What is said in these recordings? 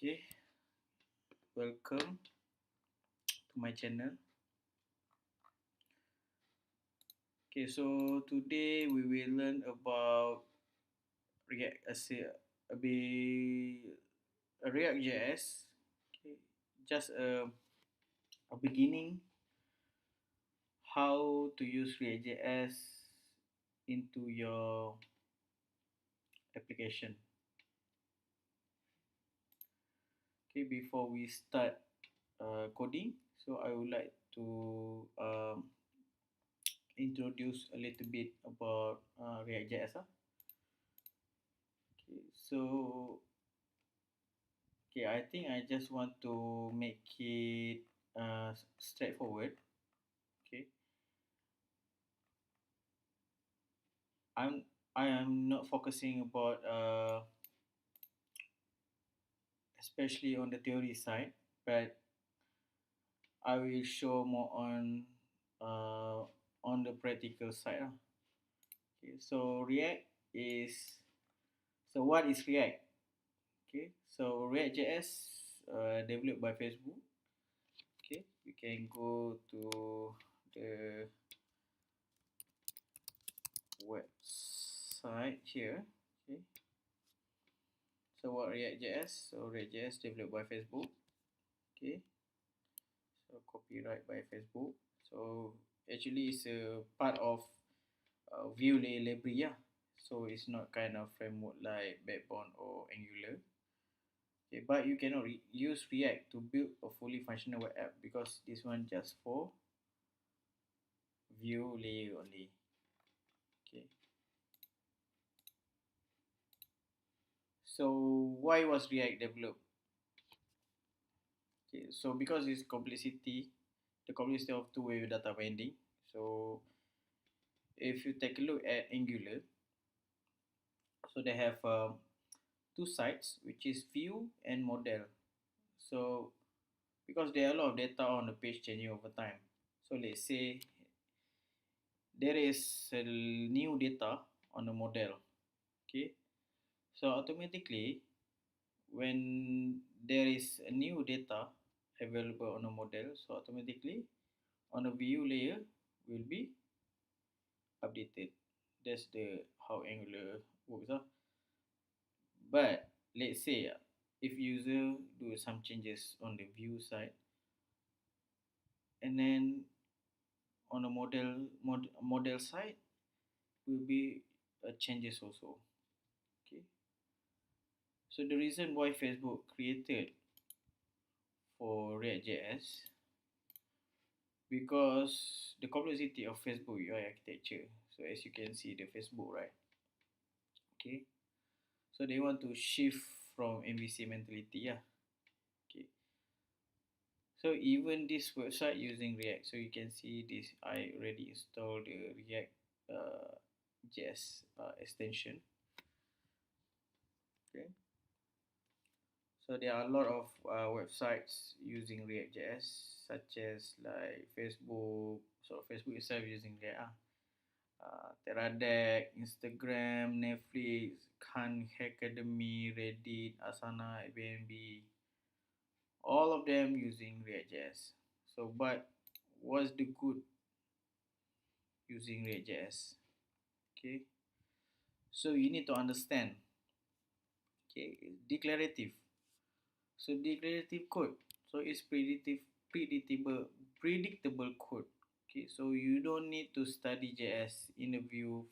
Okay, welcome to my channel. Okay, so today we will learn about React as a bit react.js. Okay, just a beginning how to use react.js into your application. Okay, before we start coding, so I would like to introduce a little bit about react.js. Okay, so okay, I think I just want to make it straightforward. Okay, I'm I am not focusing about especially on the theory side, but I will show more uh, on the practical side. Okay, so React is what is React? Okay, so React.js developed by Facebook. Okay, you can go to the website here. Okay, so what react.js? So react.js developed by Facebook. Okay, so copyright by Facebook. So actually it's a part of Vue library, yeah. So it's not kind of framework like Backbone or Angular. Okay, but you cannot use React to build a fully functional web app because this one just for Vue layer only. Okay. So why was React developed? Okay, so because it's complexity, the complexity of two-way data binding. So if you take a look at Angular, so they have two sides, which is view and model. So because there are a lot of data on the page changing over time. So let's say there is a new data on the model. Okay, so automatically when there is a new data available on a model, so automatically on a view layer will be updated. That's the how Angular works. But let's say if user do some changes on the view side, and then on the model side will be changes also. Okay. So the reason why Facebook created for react.js because the complexity of Facebook UI architecture. So as you can see the Facebook, right? Okay. So they want to shift from MVC mentality, yeah. Okay. So even this website using React, so you can see this. I already installed the React JS extension. Okay. So there are a lot of websites using React.js, such as like Facebook. So Facebook itself using React. Teradek, Instagram, Netflix, Khan Academy, Reddit, Asana, Airbnb, all of them using React.js. So, but what's the good using React.js? Okay, so you need to understand. Okay, declarative. So declarative code. So it's predictable code. Okay, so you don't need to study JS in a view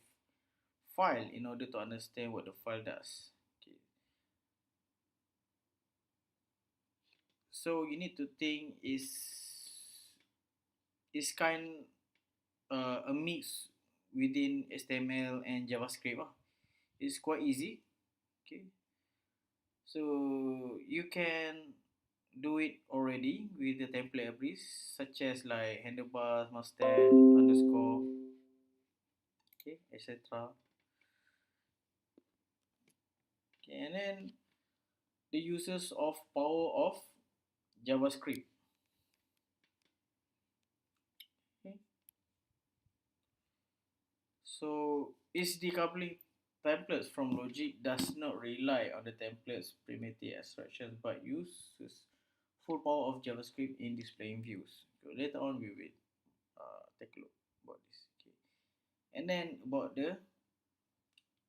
file in order to understand what the file does. Okay, so you need to think is kind a mix within HTML and JavaScript. It's quite easy. Okay, so you can do it already with the template libraries such as like handlebars, mustache, underscore, okay, etc. Okay, and then the uses of power of JavaScript. Okay. So is decoupling templates from logic does not rely on the templates primitive abstractions but uses full power of JavaScript in displaying views. So later on we will take a look about this. Okay. And then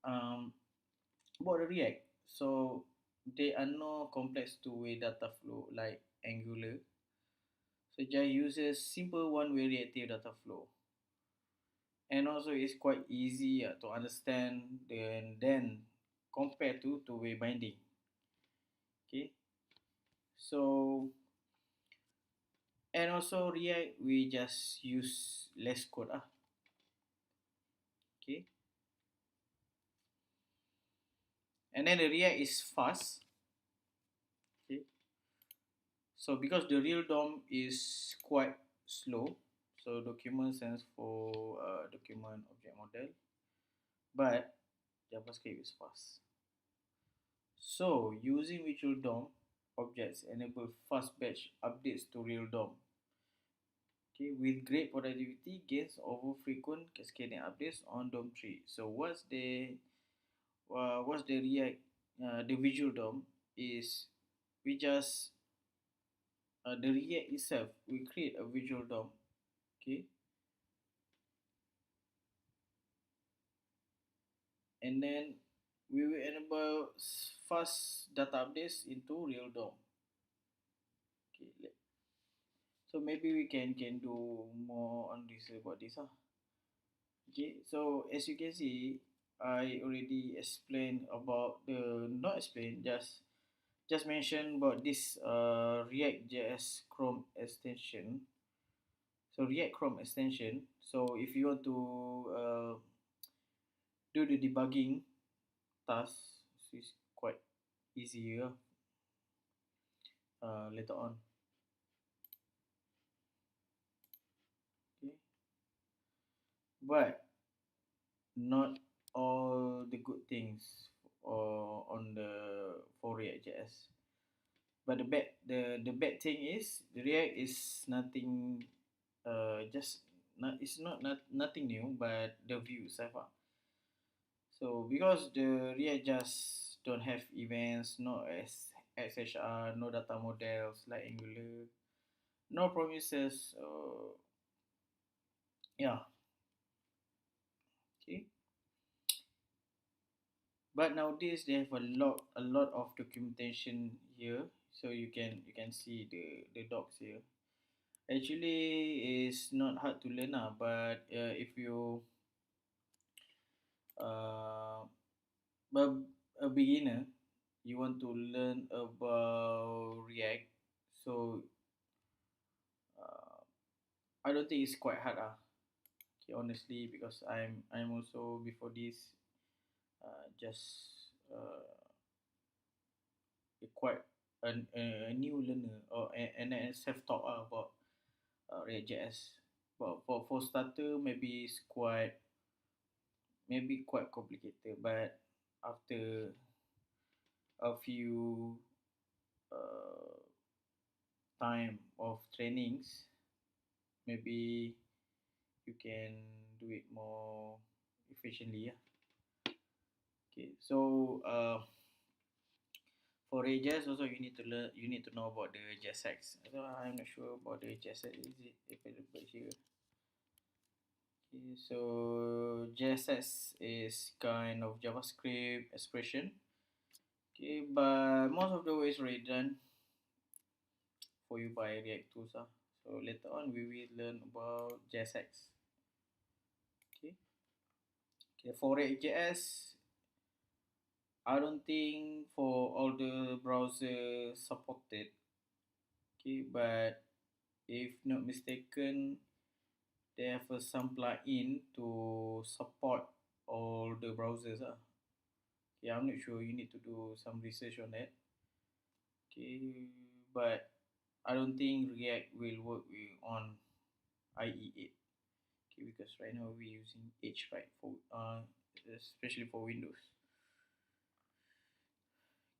um, about the React. So there are no complex two-way data flow like Angular. So just uses simple one-way reactive data flow. And also it's quite easy to understand then compared to two-way binding. Okay. So and also React we just use less code okay. And then the React is fast. Okay. So because the real DOM is quite slow, so document stands for document object model, but JavaScript is fast. So using virtual DOM objects enable fast batch updates to real DOM. Okay, with great productivity gains over frequent cascading updates on DOM tree. So what's the React the visual DOM is we just the React itself we create a visual DOM. Okay, and then we will enable fast data updates into real DOM. Okay, so maybe we can do more on this about this. Okay, so as you can see, I already explained about the not explain just mention about this react.js Chrome extension. So React Chrome extension. So if you want to do the debugging task, it's quite easier later on. Okay, but not all the good things on the for React.js. But the bad thing is the React is nothing just not it's nothing new but the view itself. So because the React just don't have events, no XHR, no data models like Angular, no promises. Yeah, okay. But nowadays they have a lot of documentation here, so you can see the docs here. Actually, it's not hard to learn but if you uh, a beginner, you want to learn about React, so uh, I don't think it's quite hard okay, honestly, because I'm also before this just quite a new learner or and self-taught about React.js. But for starter, maybe quite complicated. But after a few uh, time of trainings, maybe you can do it more efficiently. Yeah. Okay. So for React.js also you need to learn. You need to know about the JSX. So I'm not sure about the JSX. Is it available here? Okay, so JSX is kind of JavaScript expression. Okay, but most of the way is already done for you by React tools. So later on we will learn about JSX. Okay. Okay, for React.js, I don't think for all the browsers supported. Okay, but if not mistaken, they have some plugin to support all the browsers. Okay, I'm not sure. You need to do some research on that. Okay, but I don't think React will work on IE8. Okay, because right now we're using Edge, right, for especially for Windows.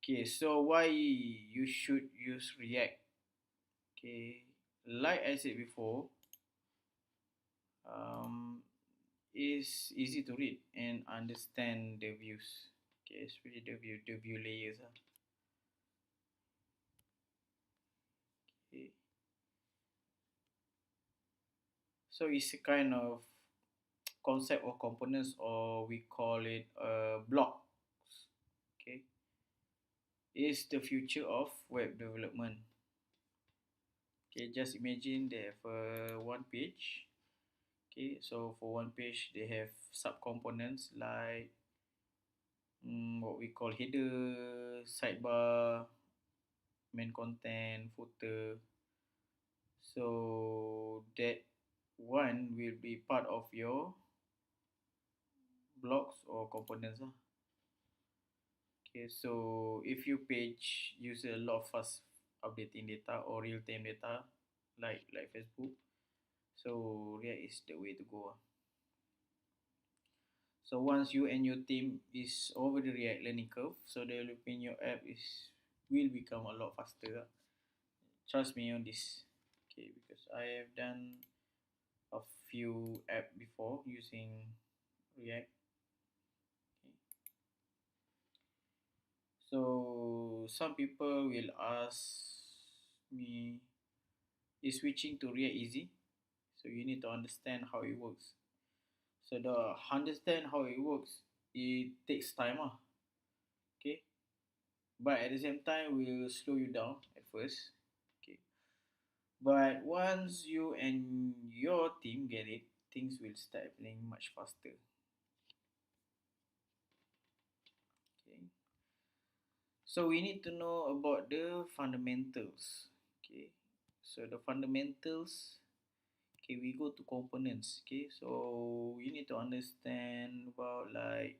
Okay, so why you should use React? Okay, like I said before, um, is easy to read and understand the views. Okay, especially the view layers. Okay. So it's a kind of concept or components, or we call it blocks. Okay, is the future of web development. Okay, just imagine they have one page. Okay, so for one page they have sub components like what we call header, sidebar, main content, footer. So that one will be part of your blocks or components. Okay, so if your page uses a lot of fast updating data or real time data like Facebook, so React is the way to go. So once you and your team is over the React learning curve, so developing your app is will become a lot faster. Trust me on this. Okay, because I have done a few app before using React. Okay. So some people will ask me, is switching to React easy? So you need to understand how it works. So the understand how it works, it takes time. Okay. But at the same time, will slow you down at first. Okay. But once you and your team get it, things will start happening much faster. Okay. So we need to know about the fundamentals. Okay. So the fundamentals. Okay, we go to components. Okay, so you need to understand about like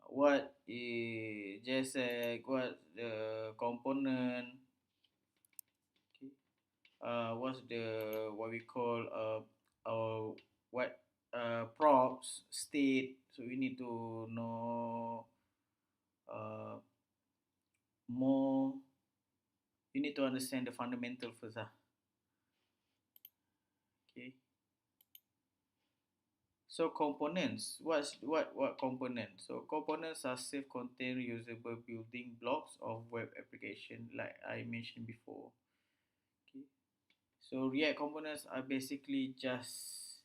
what is JSX, what the component. Okay, what's the what we call what props state. So we need to know uh more. You need to understand the fundamental first. Okay. So components, what components? So components are self-contained usable building blocks of web application, like I mentioned before. Okay. So React components are basically just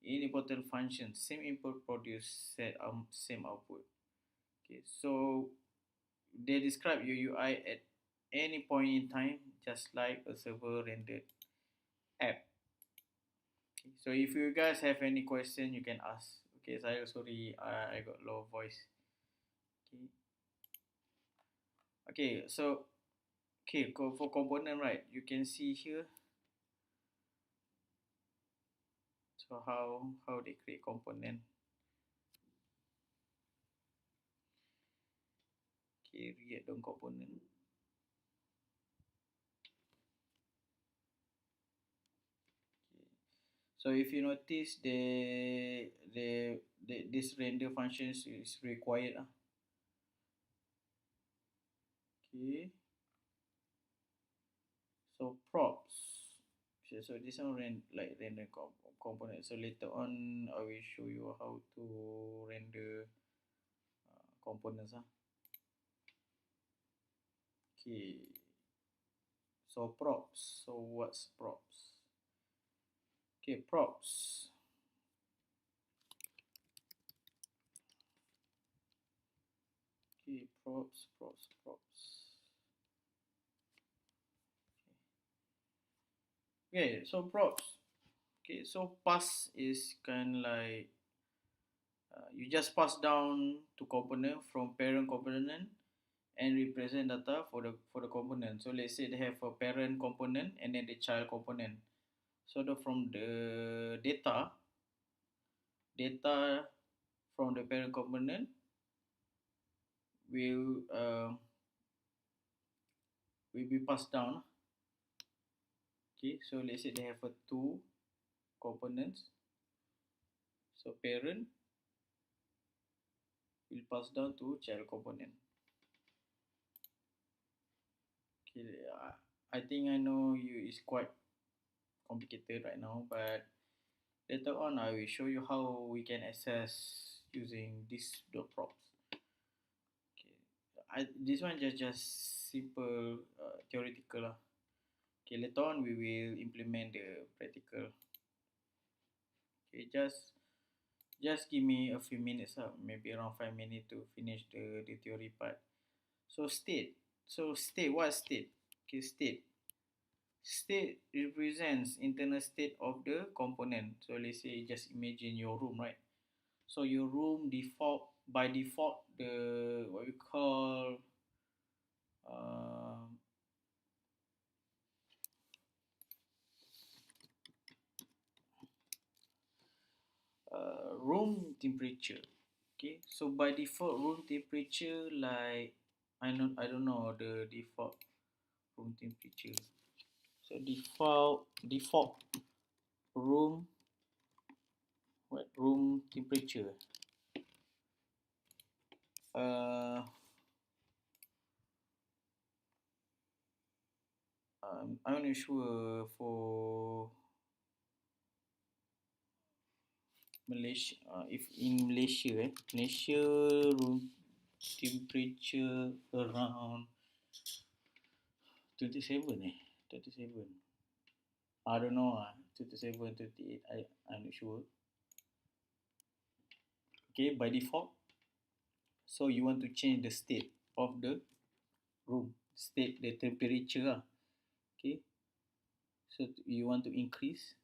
important functions, same input produce same output. Okay. So they describe your UI at any point in time, just like a server rendered app. Okay. So if you guys have any question, you can ask. Okay, sorry, I got low voice. Okay. Okay, so for component, right, you can see here. So how they create component. Okay, React dom component. Okay. So if you notice this render functions is required. Okay. So props. Okay, so this one like render component. So later on I will show you how to render components. Okay. So props. So what's props? Okay, props. Okay, props. Okay, so props. Okay, so pass is kind of like you just pass down to component from parent component and represent data for the component. So let's say they have a parent component and then the child component. So from the data from the parent component will be passed down. Okay, so let's say they have a two components. So parent will pass down to child component. Okay, I think I know you is quite complicated right now, but Later on, I will show you how we can access using this dot props. Okay. This one just simple theoretical lah. Okay, later on we will implement the practical. Okay, just give me a few minutes, maybe around 5 minutes to finish the theory part. So state. So state, what state? Okay, state. State represents internal state of the component. So let's say just imagine your room, right? So your room by default the what we call uh, room temperature. Okay, so by default room temperature, like I don't know the default room temperature. So default room room temperature. Uh, I'm not sure for Malaysia. If in Malaysia, Malaysia room temperature around 27 27. I don't know 27, 28. I'm not sure. Okay, by default. So you want to change the state of the room, state the temperature. Okay, so you want to increase.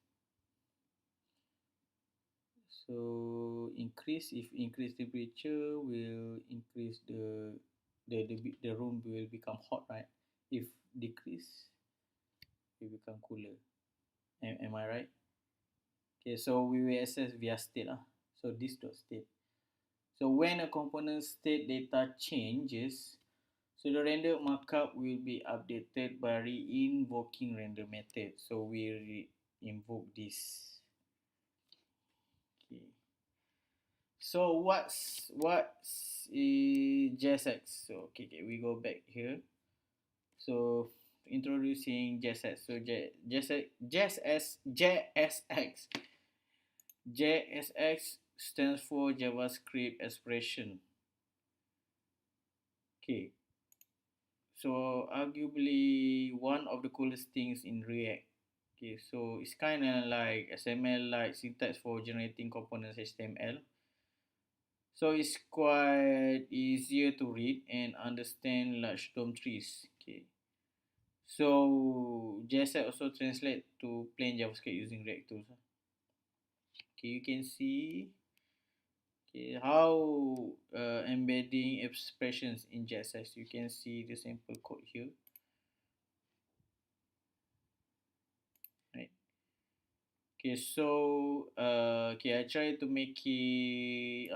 So increase, if increase temperature will increase the room will become hot, right? If decrease, it will become cooler. Am I right? Okay, so we will access via state. So this dot state. So when a component state data changes, so the render markup will be updated by re-invoking render method. So we invoke this. Okay. So what's JSX? So okay, we go back here. So introducing JSX. So JSX stands for JavaScript expression. Okay. So arguably one of the coolest things in React. Okay, so it's kind of like XML like syntax for generating components HTML. So it's quite easier to read and understand large DOM trees. Okay. So JSX also translate to plain JavaScript using React tools. Okay, you can see how embedding expressions in JSX. You can see the sample code here. Right. Okay, so I try to make it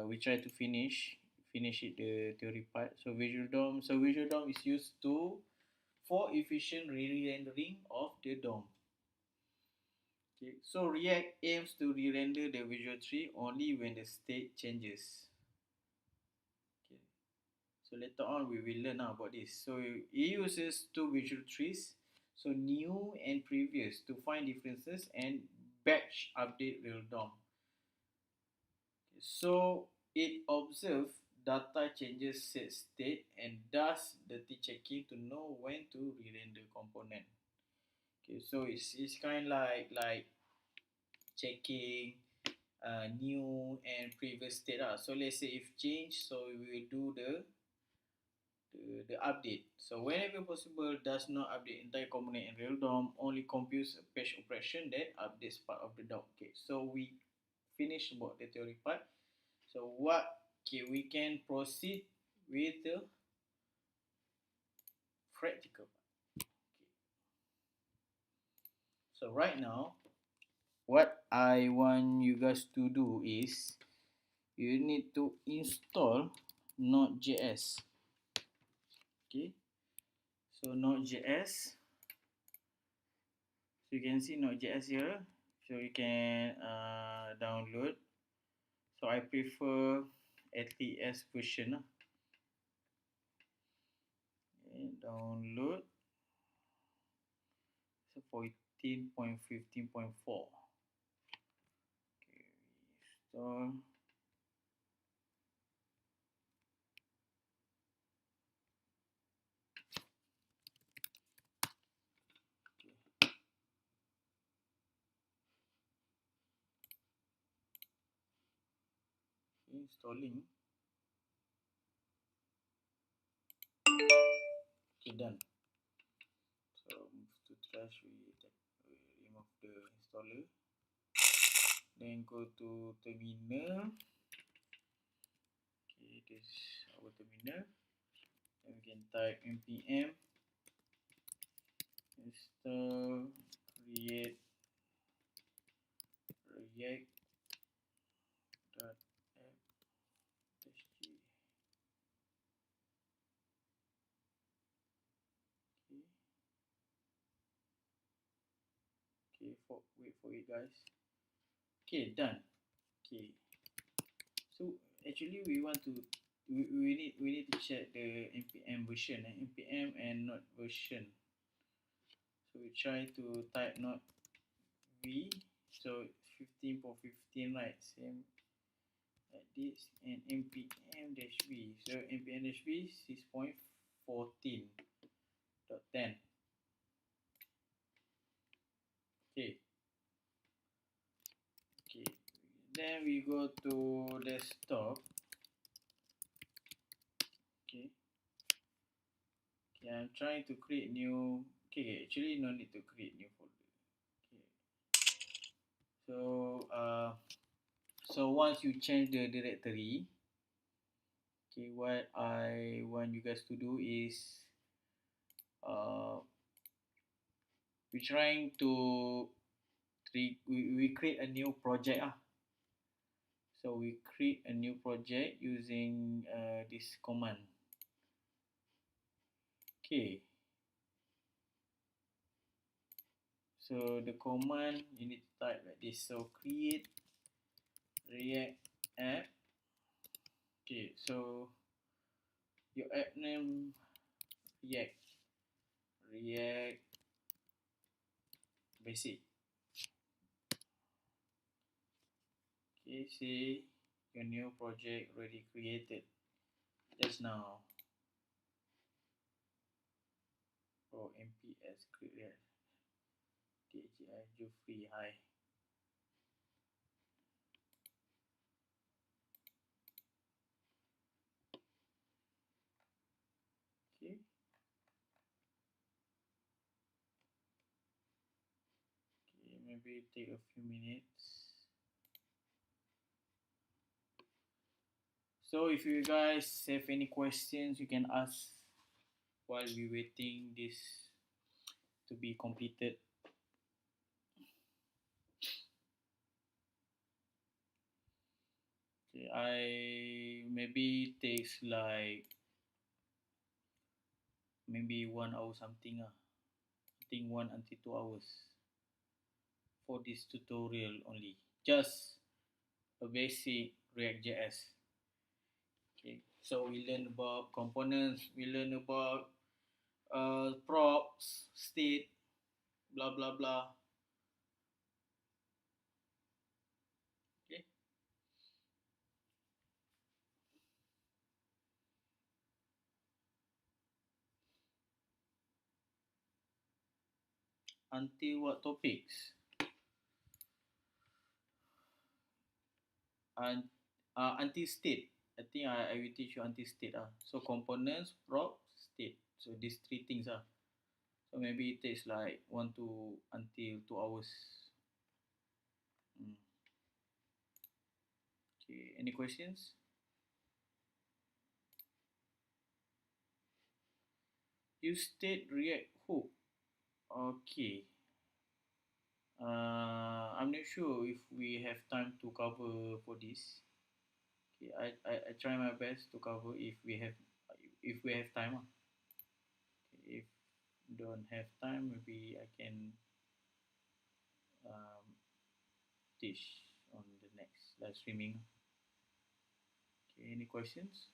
we try to finish it the theory part. So Visual DOM is used for efficient re-rendering of the DOM. Okay, so React aims to re-render the visual tree only when the state changes. Okay, so later on we will learn about this. So it uses two visual trees, so new and previous, to find differences and batch update real DOM. So it observes data changes set state and does the checking to know when to re-render component. Okay, so it's kind of like checking new and previous state. So let's say if change, so we will do the update. So whenever possible, does not update entire component in real DOM, only computes a patch operation that updates part of the DOM. Okay, so we finish about the theory part. So we can proceed with the practical part. Okay. So right now, what I want you guys to do is you need to install Node.js. Okay. So Node.js. So you can see Node.js here. So you can download. So I prefer LTS version. Okay, download. So 14 15.15.4. Okay, install. Installing. Okay, done. So move to trash. We remove the installer. Then go to terminal. Okay, this is our terminal. Then we can type npm install create react.app-g. Okay. Okay, wait for it, guys. Okay, done. Okay, so actually we want to we need to check the npm version, npm and not version. So we try to type not v, so 15.15, right? Same like this, and npm dash v. So npm dash v 6.14.10. Okay. Okay. Then we go to desktop. Okay. Okay, I'm trying to create new. Okay, actually no need to create new folder. Okay. So once you change the directory, okay, what I want you guys to do is uh, we're trying to we create a new project. So we create a new project using this command. Okay. So the command you need to type like this. So create react app. Okay. So your app name react basic. Okay. See your new project already created just now. Oh, MPS create TGI Jufree. Hi. Okay. Okay. Maybe take a few minutes. So if you guys have any questions, you can ask while we waiting this to be completed. Okay, I maybe takes like maybe 1 hour something. I think 1 until 2 hours for this tutorial only. Just a basic react.js. Okay, so we learn about components, we learn about props, state, blah blah blah. Okay, until what topics? And until state. I think I will teach you until state. So components, props, state. So these three things. So maybe it takes like 1 to 2 hours. Mm. Okay, any questions? Use state react hook. Okay. I'm not sure if we have time to cover for this. Okay, I try my best to cover if we have time. Okay, if don't have time, maybe I can um, teach on the next live streaming. Okay, any questions?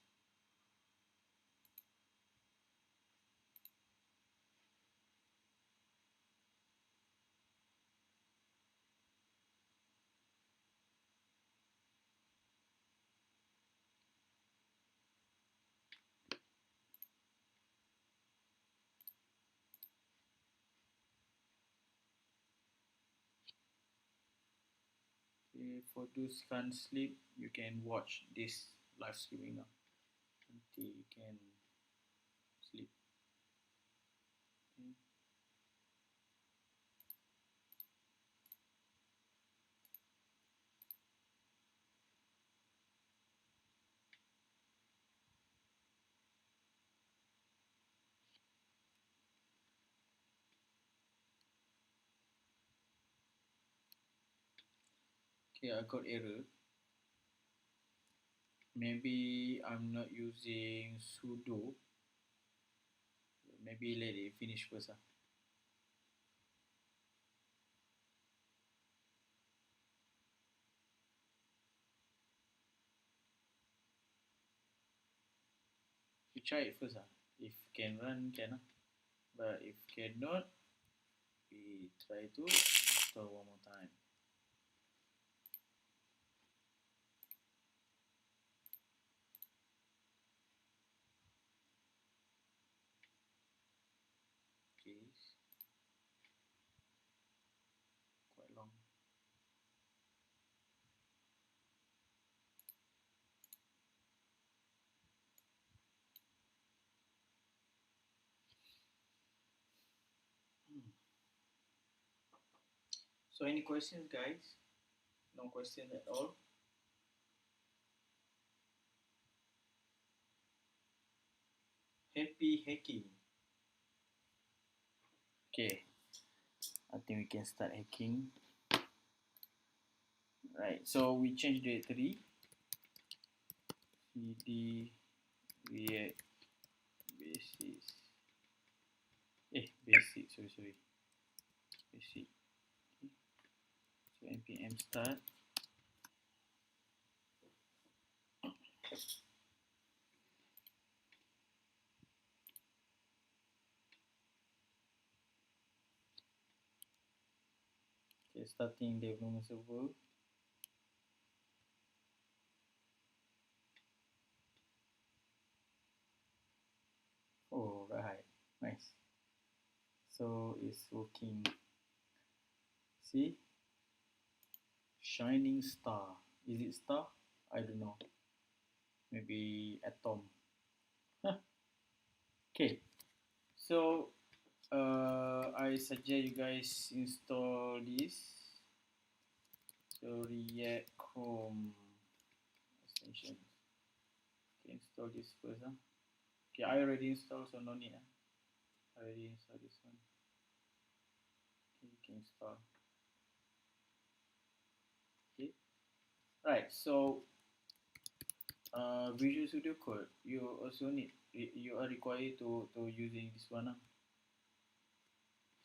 Okay, for those can't sleep, you can watch this live streaming now until you can sleep. Okay. Okay, I got error. Maybe I'm not using sudo. Maybe let it finish first. We try it first. If can run, can. But if cannot, we try to install one more time. Okay, quite long. So any questions, guys? No question at all. Happy hacking. Okay, I think we can start hacking. Right, so we change directory. cd react basis. Basic. Sorry. Basic. Okay. So npm start. Okay, starting development server. Oh, right. Nice. So it's working. See? Shining star. Is it star? I don't know. Maybe atom. Huh. Okay. So I suggest you guys install this. So React Chrome extension. Okay, install this first. Okay, I already installed, so no need. I already installed this one. Okay, you can install. Okay, right. So Visual Studio Code, you also need. You are required to using this one.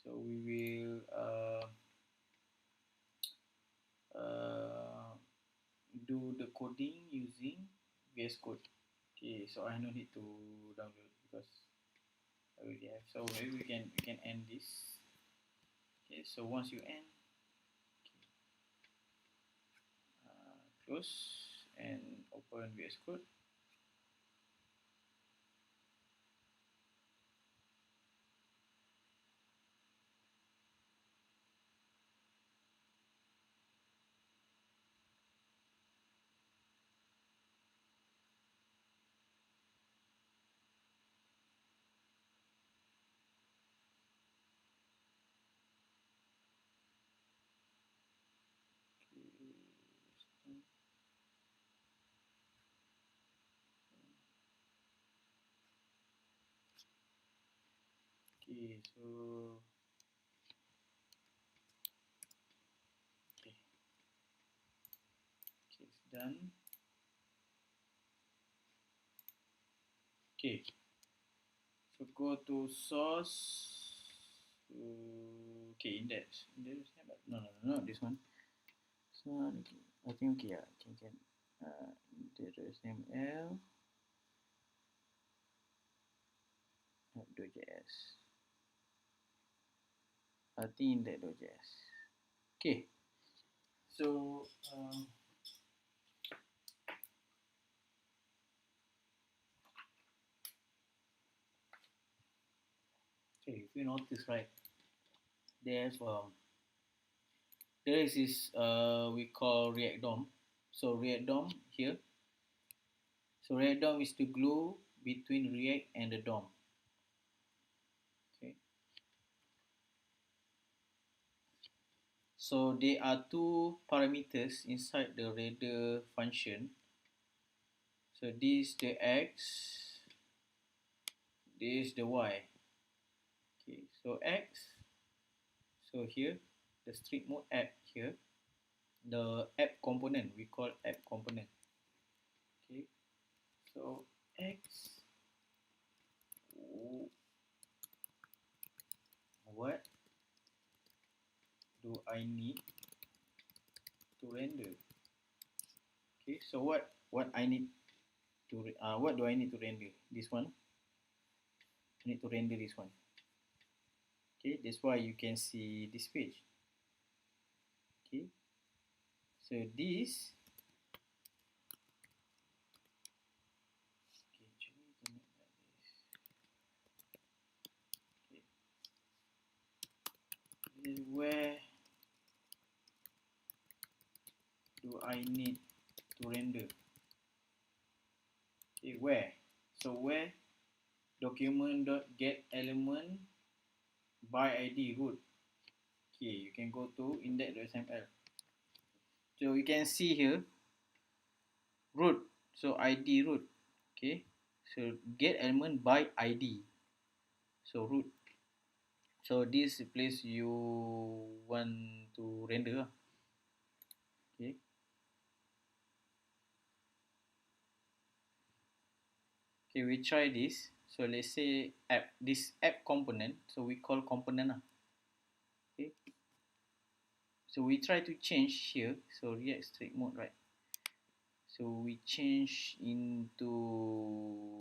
So we will uh, do the coding using VS Code. Okay, so I no need to download because I already have. So maybe we can end this. Okay, so once you end, close and open VS Code. Okay, so okay, it's done. Okay, so go to source. Okay, index. No, this one. So okay, I think okay, yeah, can index HTML .js. I think index.js. Okay, so okay, if you notice, right, there's There is this we call React DOM. So React DOM here. So React DOM is the glue between React and the DOM. Okay. So there are two parameters inside the render function. So this is the X, this is the Y. Okay, so X, so here, the strict mode app here, the app component, we call app component. Okay, so X, what do I need to render? Okay, so what I need to what do I need to render? This one. I need to render this one. Okay, that's why you can see this page. Okay, so this. Okay, actually, to make like this. Okay, this is where do I need to render? Okay, where? So where document.get element by id root. Okay, you can go to index.sml. So you can see here root. So id root. Okay, so get element by id. So root. So this place you want to render. Okay. Okay, we try this. So let's say app, this app component. So we call component. Okay. So we try to change here. So React strict mode, right? So we change into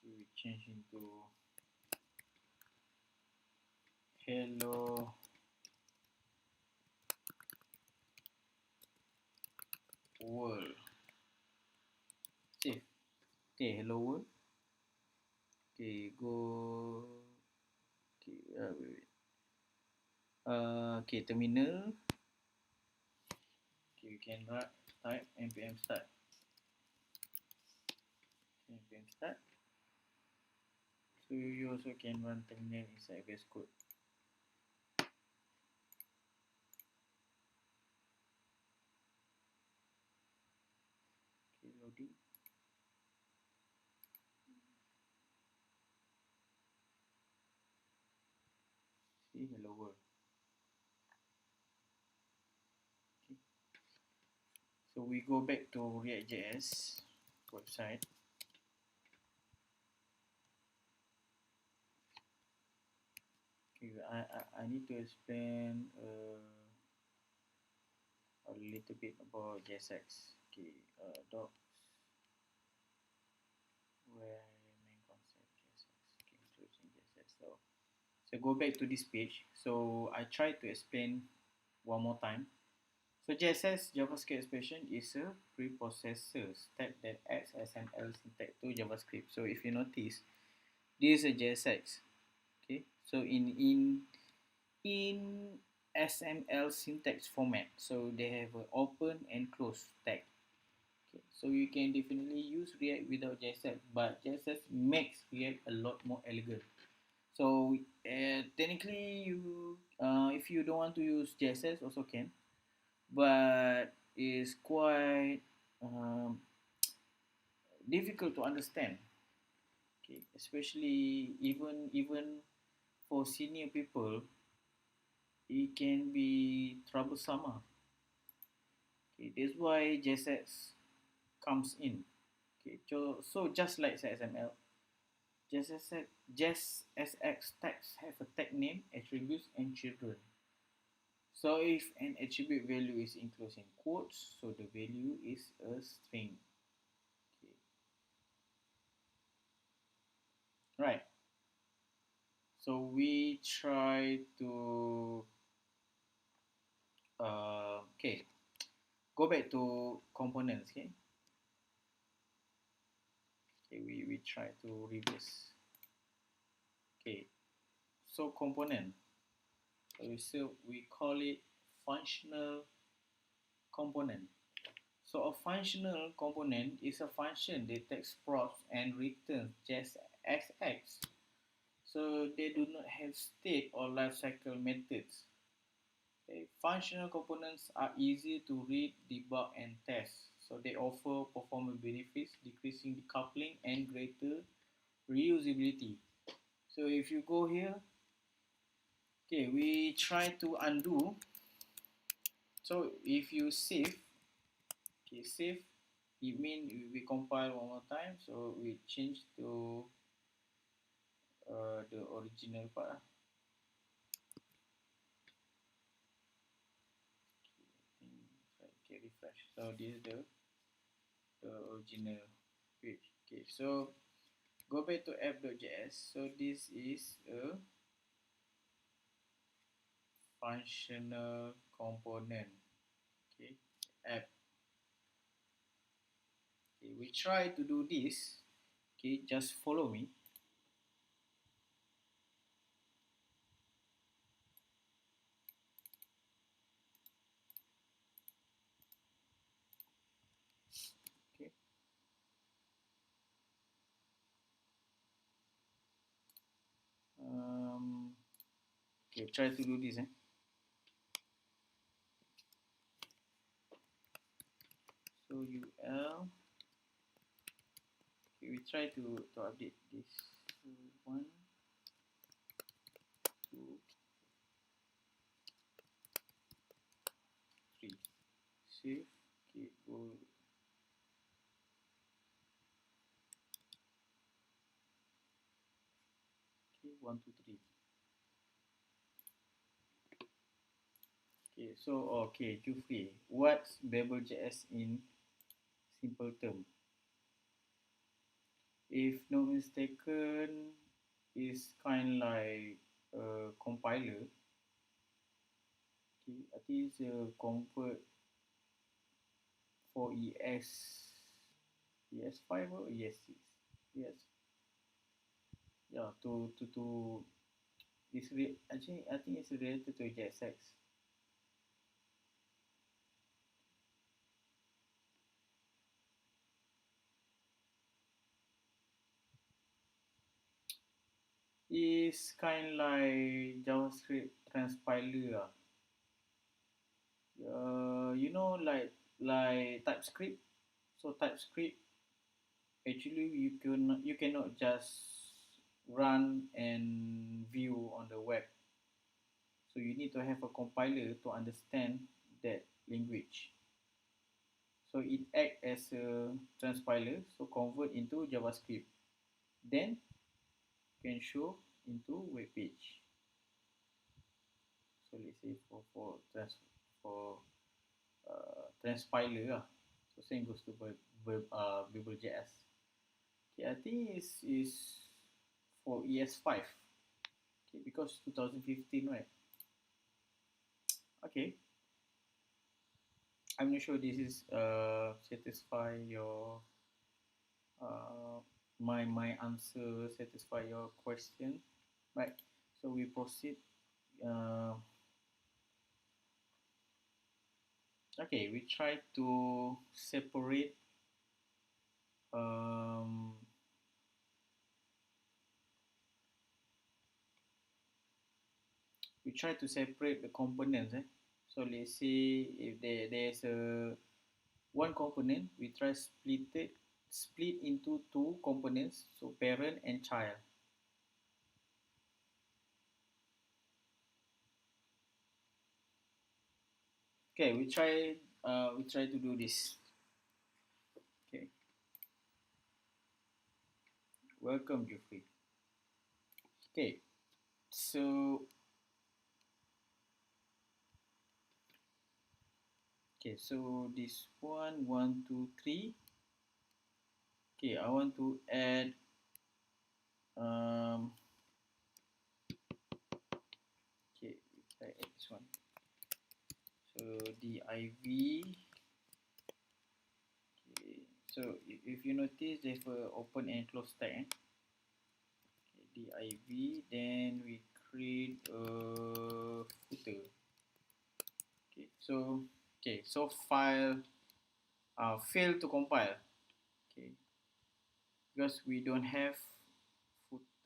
we change into hello world. Save. Okay, hello world. Okay, go. Okay, wait. Okay, terminal. Okay, you can type npm start. Npm start. So you also can run terminal inside VS Code. Okay, loading. See hello world. Okay. So we go back to react.js website. Okay, I need to explain a little bit about JSX. Okay, docs where main concept JSX. Okay, introducing JSX. So go back to this page. So I try to explain one more time. So JSX JavaScript expression is a preprocessor step that adds SML syntax to JavaScript. So if you notice, this is a JSX. Okay, so in SML syntax format, so they have an open and close tag. Okay, so you can definitely use React without JSX, but JSX makes React a lot more elegant. So technically, you if you don't want to use JSX, also can, but it's quite difficult to understand. Okay, especially even for senior people, it can be troublesome. Okay, that's why JSX comes in. Okay, so just like XML, JSX tags have a tag name, attributes, and children. So if an attribute value is enclosed in quotes, so the value is a string. Okay. Right. So we try to okay, go back to components. Okay. Okay, we try to reverse. Okay, so component. So we call it functional component. So a functional component is a function that takes props and returns just as X. So they do not have state or lifecycle methods. Okay. Functional components are easy to read, debug, and test. So they offer performance benefits, decreasing decoupling, and greater reusability. So if you go here, okay, we try to undo. So if you save, okay, save, it means we compile one more time. So we change to the original part. Okay, refresh. So this is the original page. Okay, so go back to app.js. So this is a functional component. Okay, app. Okay, we try to do this. Okay, just follow me. Okay. Okay, try to do this. So UL. Okay, we try to update this. So 1, 2, 3. Save. Okay, go. Okay, 1, 2, 3. Okay, so okay, Jufri, what's Babel.js in simple term? If not mistaken, is kind like a compiler. Okay, I think it's a convert for ES5 or ES6. Yes, yeah. To actually I think it's related to JSX. It's kind like JavaScript transpiler. You know, like TypeScript. So TypeScript actually you cannot just run and view on the web. So you need to have a compiler to understand that language. So it acts as a transpiler, so convert into JavaScript. Then can show into web page. So let's say for transpiler, so same goes to Babel.js. Okay, I think is for ES5. Okay, because 2015, right? Okay, I'm not sure this is satisfy your my answer satisfy your question, right? So we proceed. Uh, okay, we try to separate. Um, we try to separate the components. So let's say if there's a one component, we try split into two components, so parent and child. Okay, we try to do this. Okay, welcome Jeffrey. Okay, so okay, so this one, two, three. Okay, I want to add um. Okay, I add this one. So div. Okay, so So if you notice, there's a open and close tag. Div, then we create a footer. So file fail to compile. Okay, because we don't have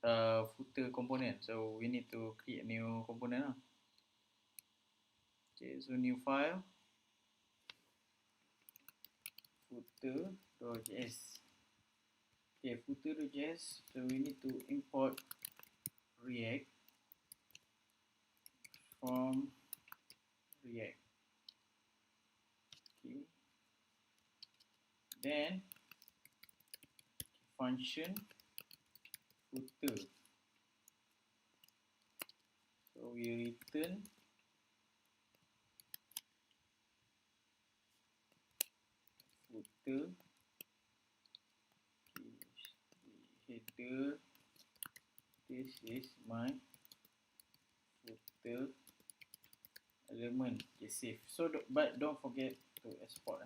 footer component, so we need to create a new component. Okay, so new file footer.js. Okay, footer.js. So we need to import React from React. Okay, then function footer. So we return footer. Okay, header. This is my footer element. Okay, save. So but don't forget to export.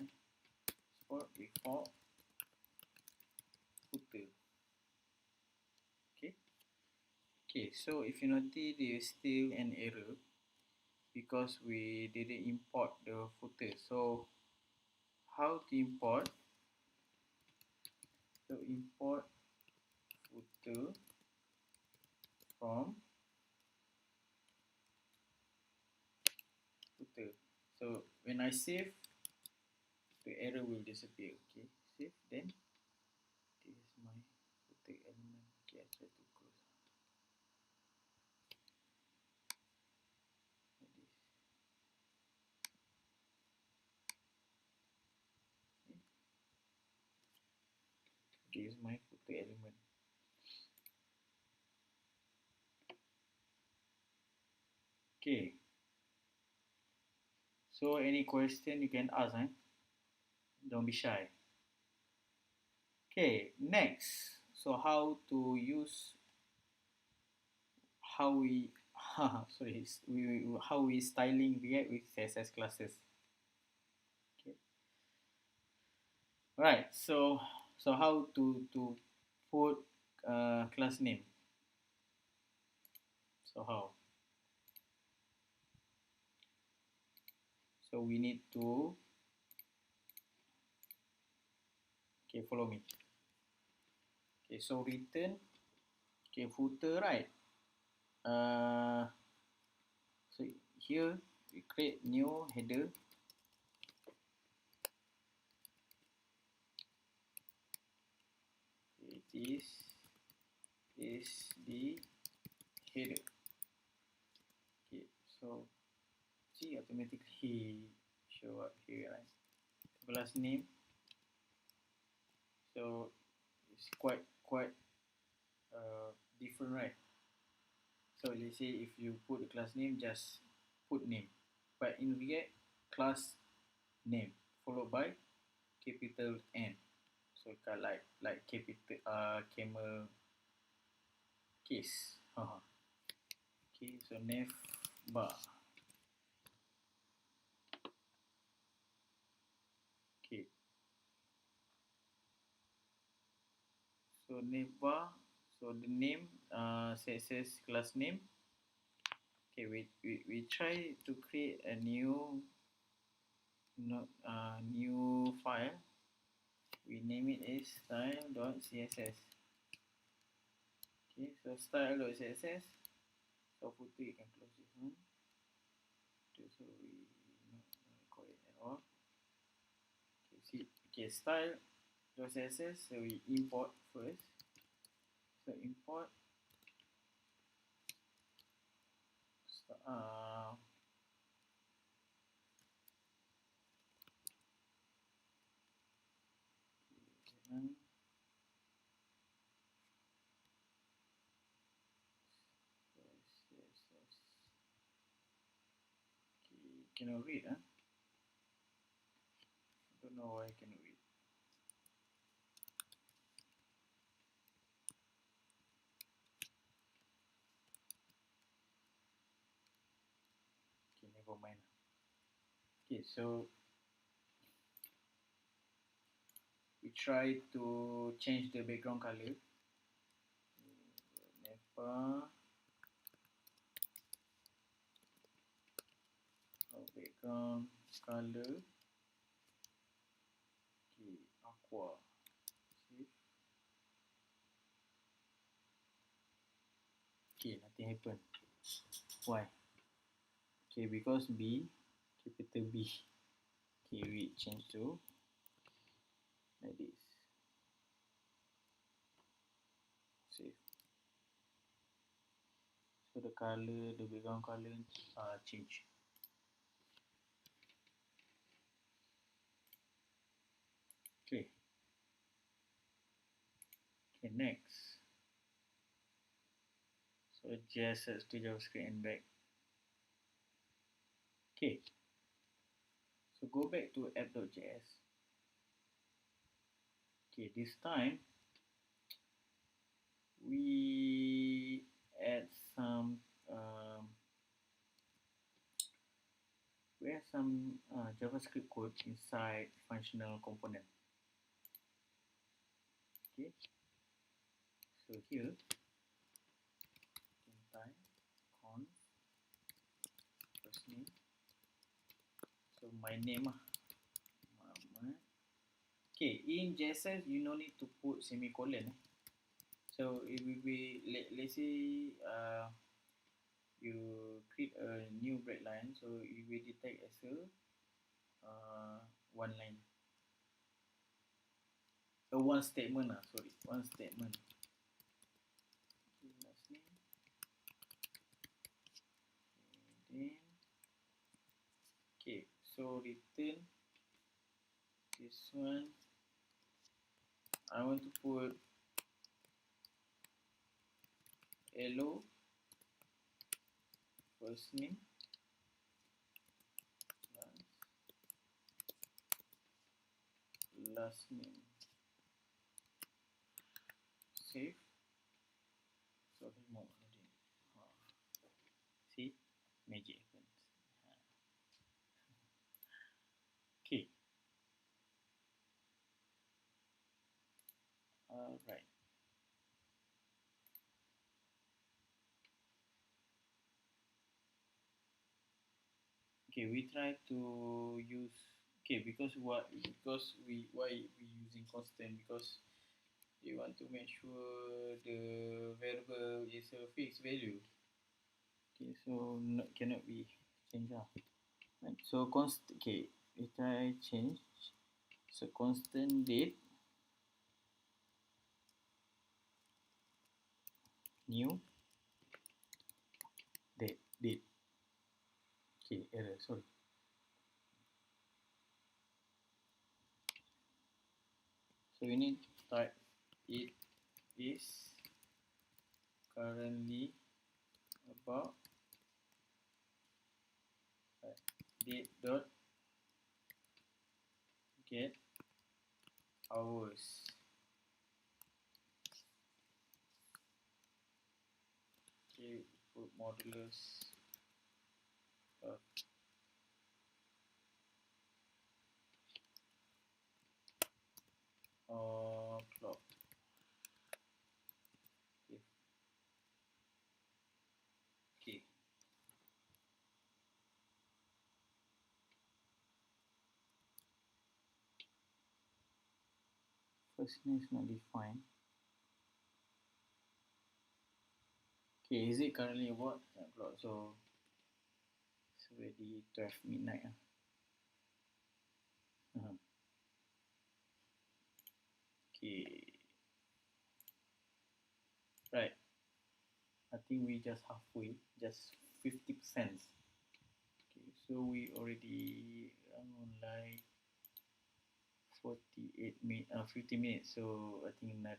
Export before footer. Okay. Okay, so if you notice, there is still an error because we didn't import the footer. So how to import? So import footer from footer. So when I save, the error will disappear. Okay, save. Then this is my footer element. Okay, I try to close like this. Okay. This is my footer element. Okay. So any question you can ask, don't be shy. Okay, next. So how to use how we sorry how we styling React with CSS classes. Okay. Right. So how to put class name. So how? So we need to follow me. Okay, so return footer, right? So here we create new header. Okay, this is the header. Okay, so see automatically show up here, right? Class name. So it's quite different, right? So let's say if you put the class name, just put name. But in React, class name followed by capital N. So like capital camel case. Okay, so nav bar. Okay, so nav bar. So the name says class name. Okay, we try to create a new new file. We name it as style.css. Okay, so style.css. So footer, you can close this one. So we not record it at all. Okay, see, okay, style.css. So we import first. So import cannot read, huh? Don't know why I cannot read. Okay, never mind. Okay, so we try to change the background color. Never background color. Okay, aqua. See? Okay, nothing happened. Why? Okay, because B, capital B. Okay, we change to like this. Save. So the color, the background color change. Okay. Okay, next. So just search to JavaScript and back. Okay. So go back to app.js. Okay, this time we add some JavaScript code inside functional component. Okay, so here time const first name. So my name Muhammad. Okay, in JSS you no need to put semicolon. So it will be let's say you create a new breadline, so it will detect as a one line, one statement. Sorry, one statement. Okay, last name. Then okay, so return this one. I want to put hello first name last name. Save. So more see, magic happens. Okay. All right. Okay, we try to use because why we using constant, because we want to make sure the variable is a fixed value. Okay, so cannot be changed out. Right, so we try change. So constant date new date. Okay, error, sorry. So we need to type it is currently about date dot get hours. Okay, put modulus of clock. Okay. First name is not defined. Okay, is it currently about 10 o'clock? So it's already 12 midnight. Okay. Right. I think we just halfway, just 50%. Okay, so we already like 50 minutes. So I think another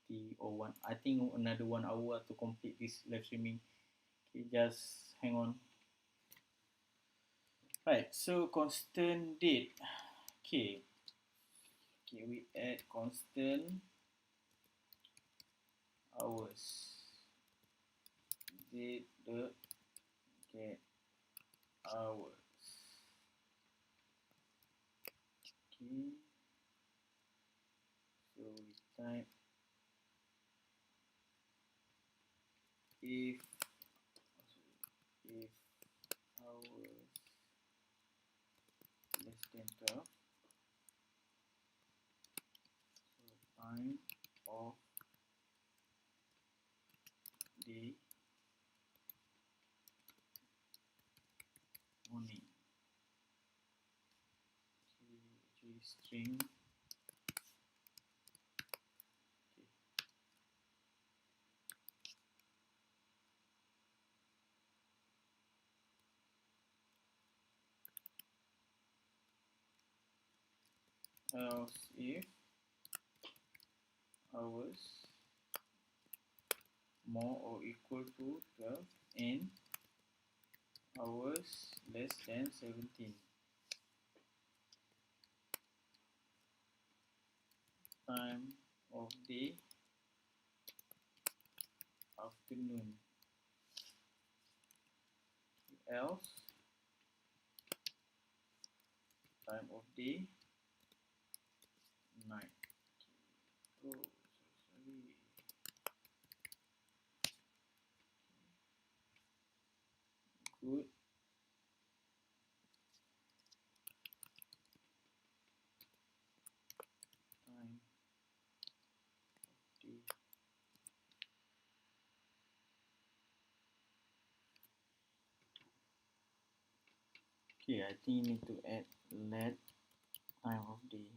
50 or one. I think another 1 hour to complete this live streaming. Okay, just hang on. Right. So constant date. Okay. Okay, we add constant hours. Date the get hours. Okay. if hours less than 12, so time of day morning. Okay, string. Else if hours more or equal to 12 and hours less than 17. Time of day afternoon. Else time of day night. Oh, so sorry. Good. Time of day. Okay, I think you need to add let time of day.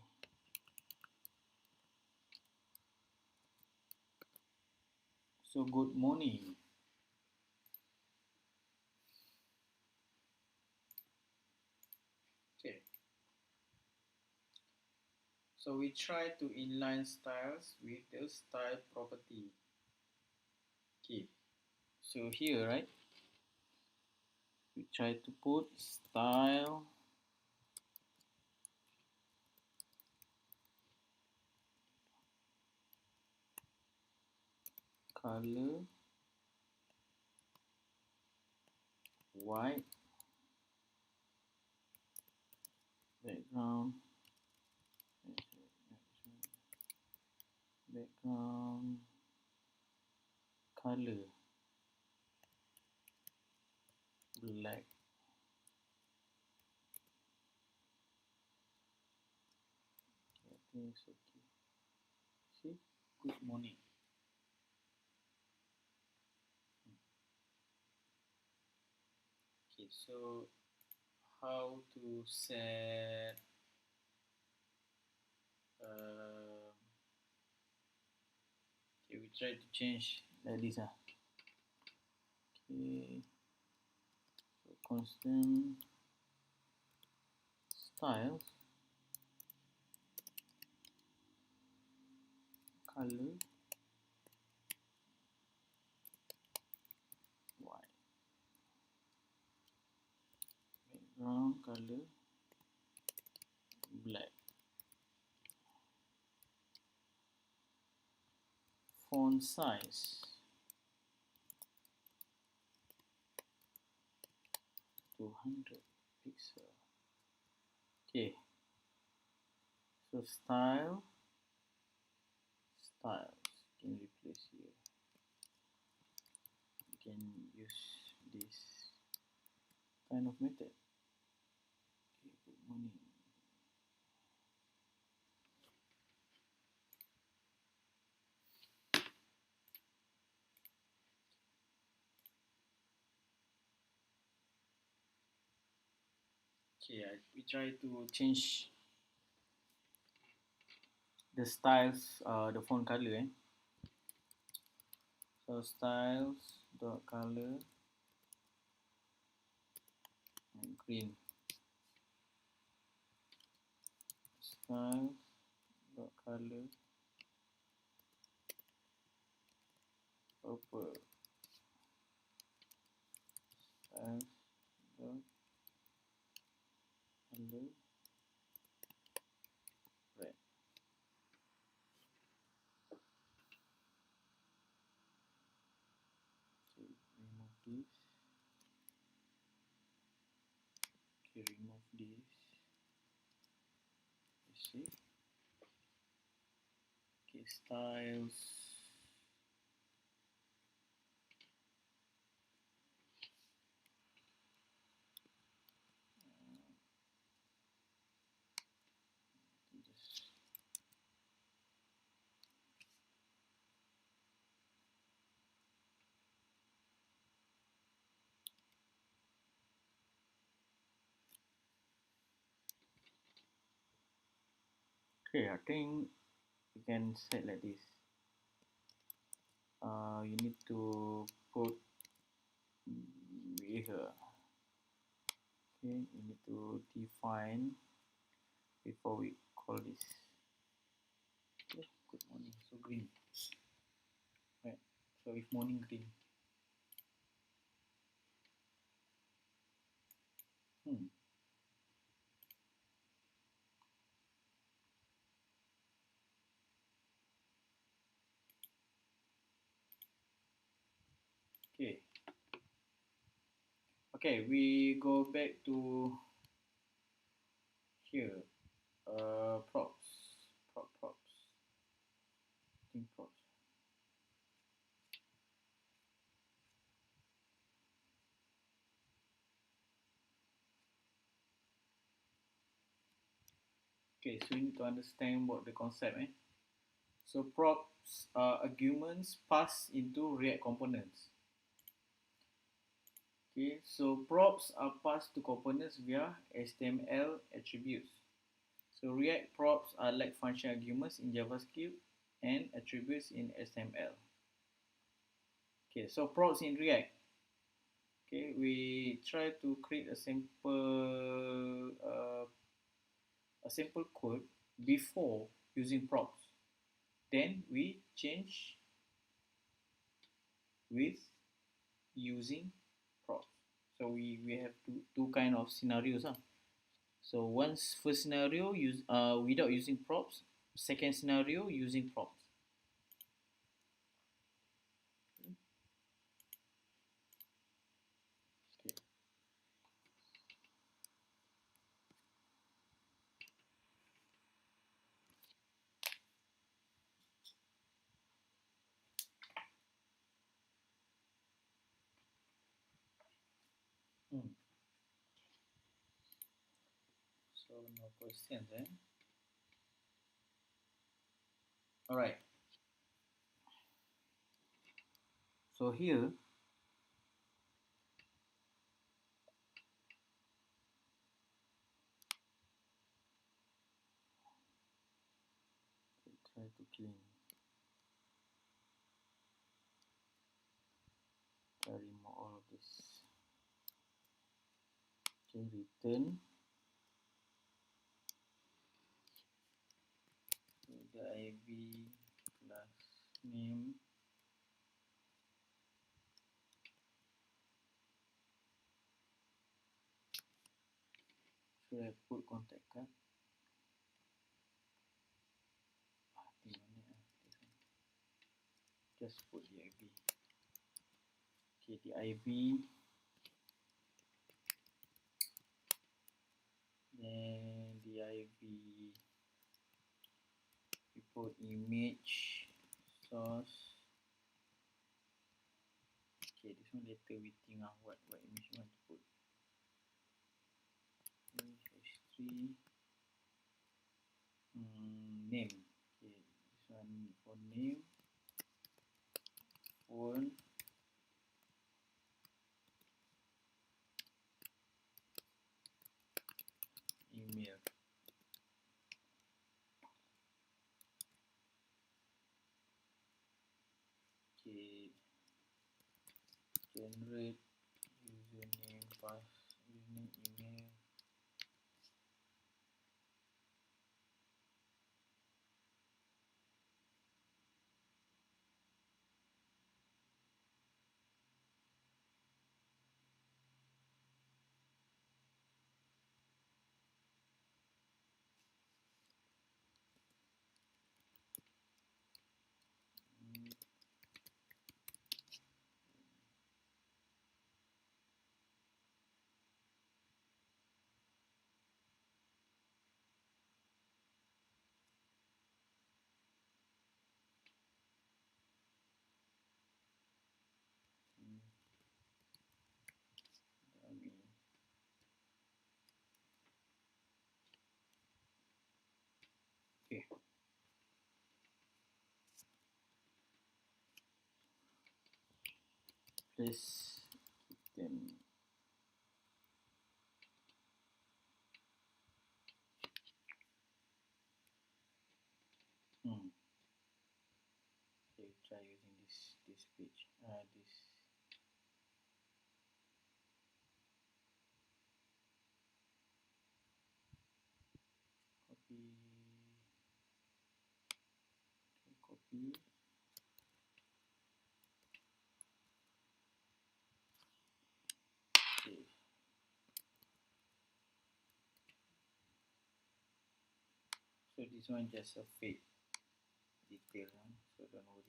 So good morning. Okay. So we try to inline styles with the style property. Okay. So here, right? We try to put style color white background color black. I think it's okay. See, good morning. Okay, so how to set okay, we try to change like this. Okay, so constant styles color white background color black, font size 200 pixel. Okay, so styles can replace here. You can use this kind of method. Okay, good morning. Okay, we try to change the styles, the font color. So styles dot color and green. Styles dot color purple. Styles dot color red. Okay, remove this. Okay, remove this. You see? Okay, styles Okay, I think you can set like this. You need to put here. Okay, you need to define before we call this. Okay, good morning. So green. Right. So if morning green. Okay. Okay, we go back to here. Props. Props. Think props. Okay, so we need to understand what the concept. So props are arguments passed into React components. Okay, so props are passed to components via HTML attributes. So React props are like function arguments in JavaScript and attributes in HTML. Okay, so props in React. Okay, we try to create a simple code before using props. Then we change with using props. So we have two kind of scenarios. So first scenario without using props. Second scenario using props. Okay. So no questions, eh? All right. So here try to clean. Try remove all of this. Okay, return the IV class name. Should I put contact card? Just put the IV. Okay, the IV. Then the IV. We put image source. Okay, this one later we think what image you want to put. H3 name. Okay, this one for name. Phone. Email. Okay, generate username, username, email. Okay. Please keep them. try using this page. This. Copy. Okay. So this one just a fake detail, so don't worry.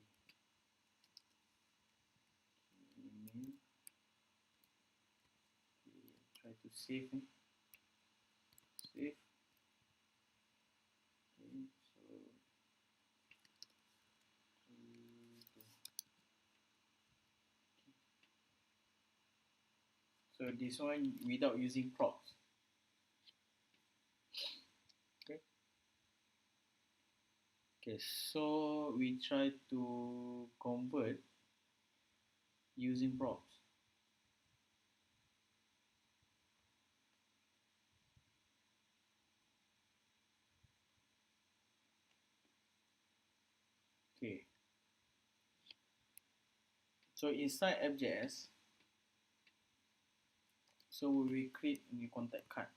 Email. Okay, try to save. Save. Okay, so this one without using props. Okay, so we try to convert using props. Okay, so inside app.js, so we will create a new contact card.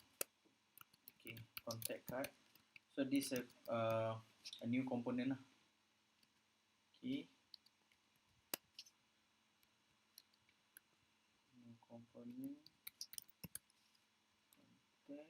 Okay, contact card. So this is a new component. Okay, new component contact.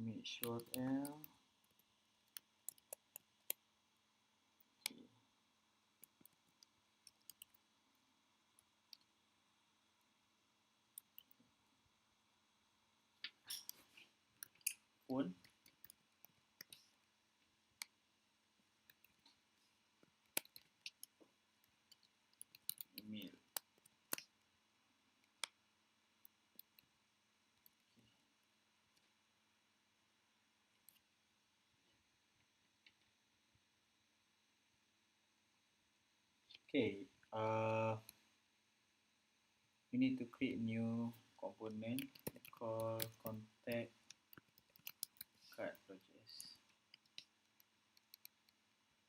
Make sure L. Okay. Phone. Email. Okay. We need to create new component called contact card.js.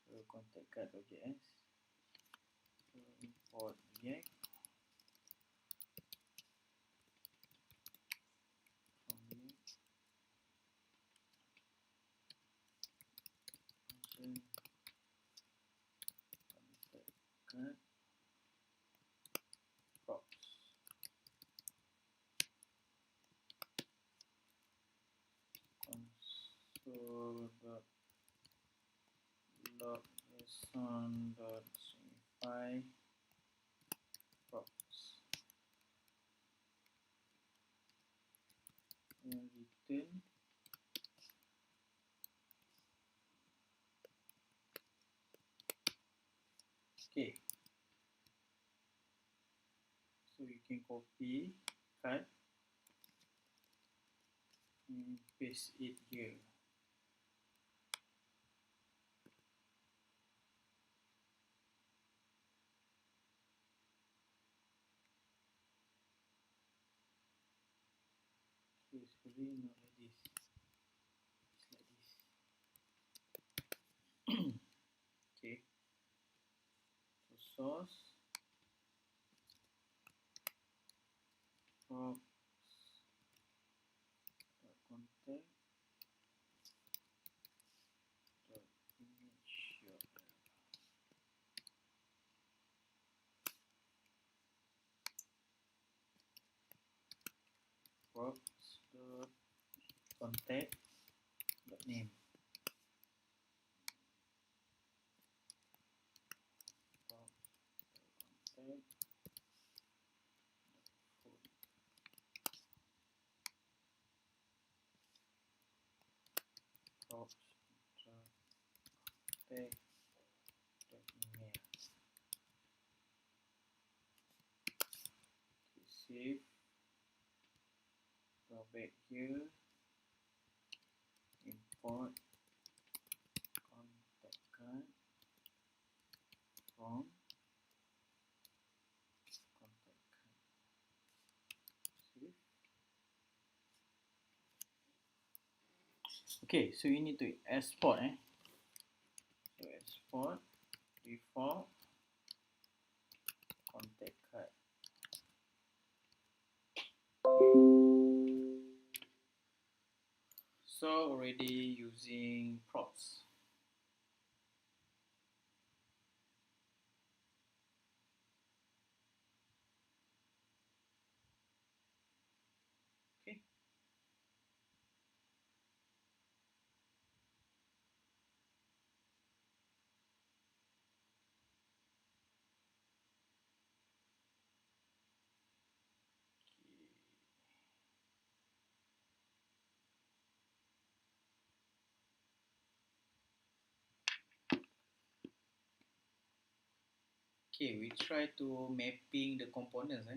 So contact card.js. So import react. Function contact card props. Console.log json.signify props and return. Okay, so you can copy card and paste it here. So it's really not like this. It's like this. Okay. So source props contact image props contact name. Contact props contact email. Okay, save. back here, import contact card from contact card. Save. Okay, so you need to export. So export default contact card. So already using props. Okay. Okay, we try to mapping the components.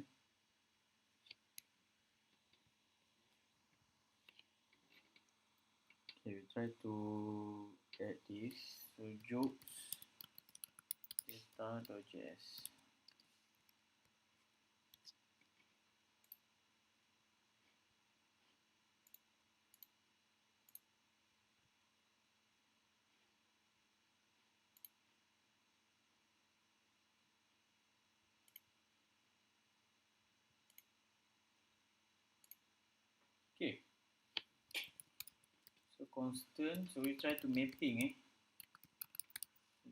Okay, we try to get this. So jokes data.js. Okay. So constant. So we try to mapping.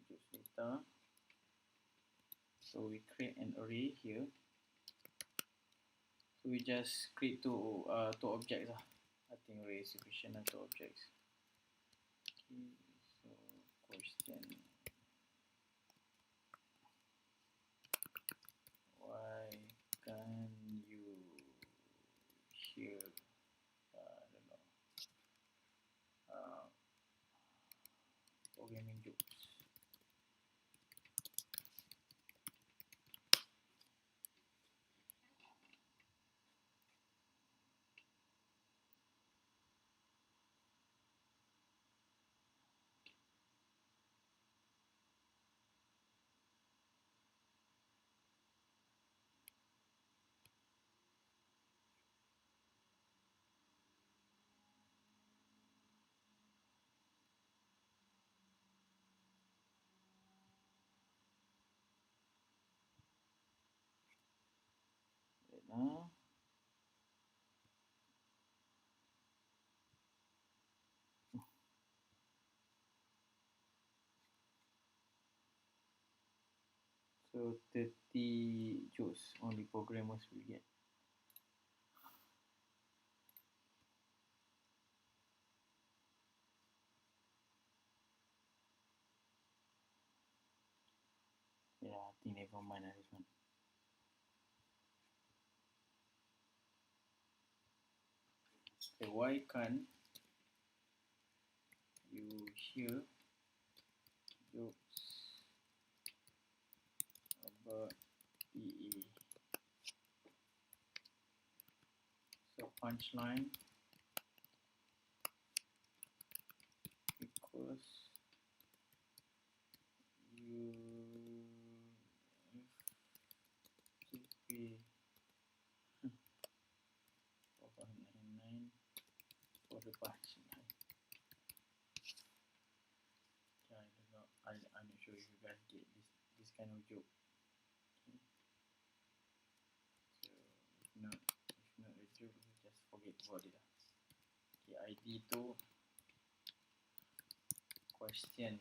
Jokes data. So we create an array here. So we just create two objects. I think array is sufficient to objects. Okay, so question. Why can you hear? I don't know. Programming jokes. So 30 jokes only programmers will get. Yeah, I think never mind this one. Okay, why can't you hear jokes about EE? So punchline because you have to pay 4.99 for the punchline. Yeah, I don't know. I'm not sure if you guys get this kind of joke. Okay. So if not a joke, just forget about it. Okay, ID to question.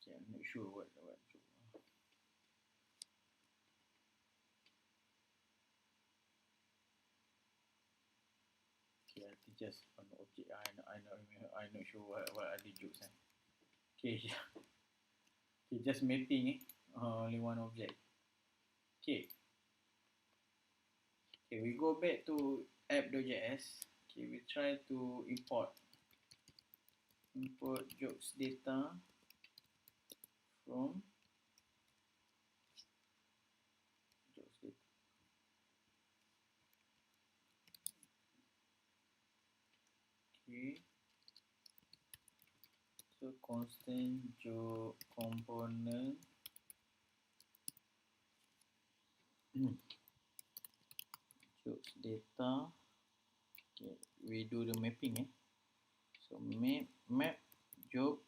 Okay, I'm not sure what joke. Okay, I think just one object. I'm not sure what are the jokes. Okay, okay, just mapping. Only one object. Okay. Okay, we go back to app.js. Okay, we try to import jokes data from jokes data. Okay, so constant joke component jokes data. Okay, we do the mapping. So map joke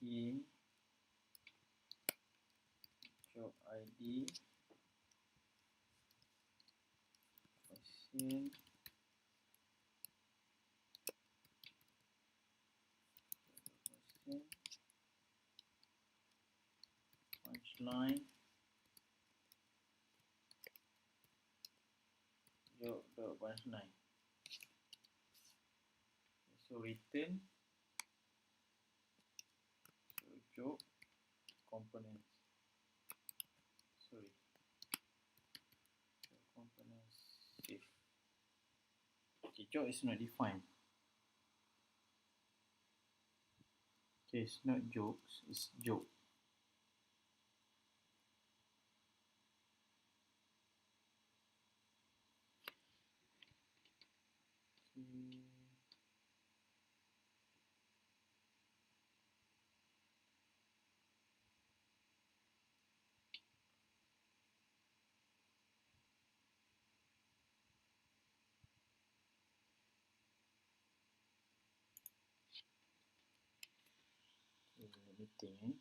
okay joke ID question question punchline joke dot punchline. So return so joke components. Sorry, joke components save. Okay, joke is not defined. Okay, it's not jokes, it's joke. Okay. Let me think.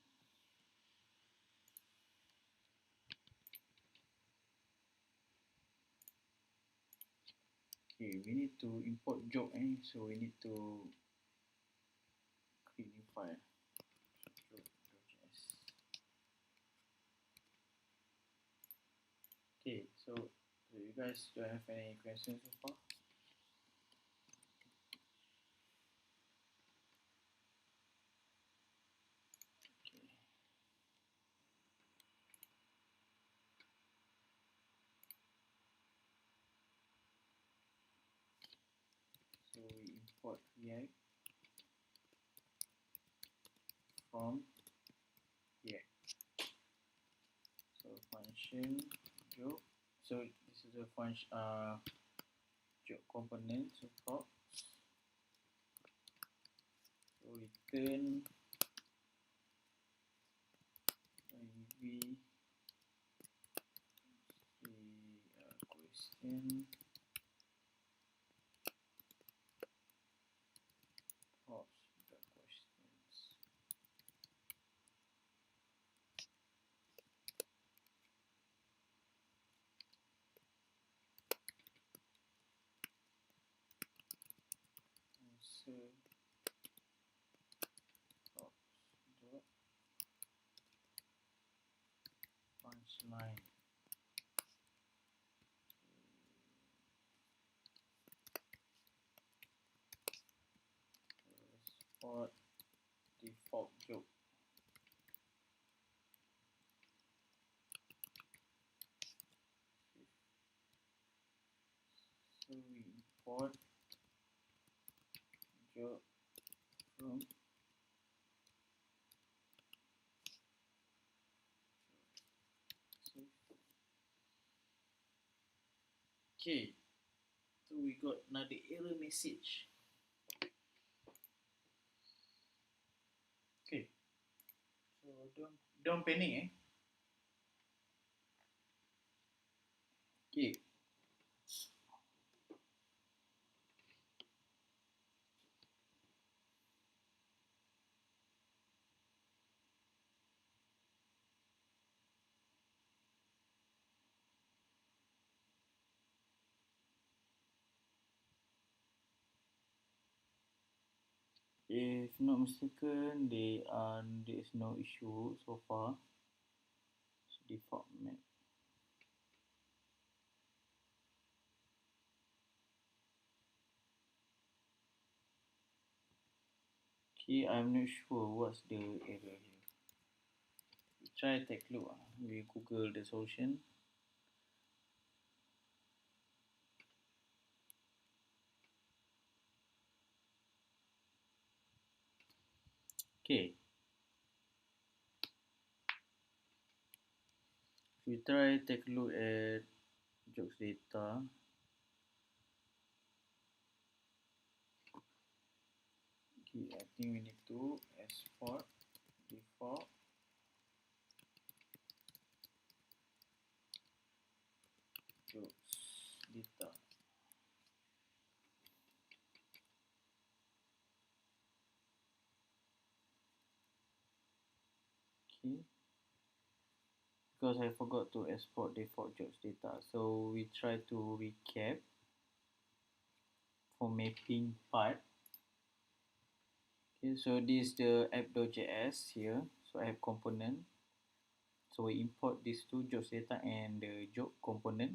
Okay, we need to import joke, so we need to create new file. So joke.js. Okay, so you guys don't have any questions so far? Okay. So we import react from react. So function joke. So this is a function joke component. So props. So return maybe the question props the questions. Answer props dot punchline. Export default joke. So we import joke from okay. So we got another error message. Okay. So don't panic. Okay. If not mistaken, there is no issue so far. So default map. Okay, I'm not sure what's the error here. We try take a look. We Google the solution. Okay. We try take a look at jokes data. Okay, I think we need to export default jokes data. Okay, because I forgot to export default jokes data, so we try to recap for mapping part. Okay, so this is the app.js here. So I have component. So we import these two jokes data and the joke component.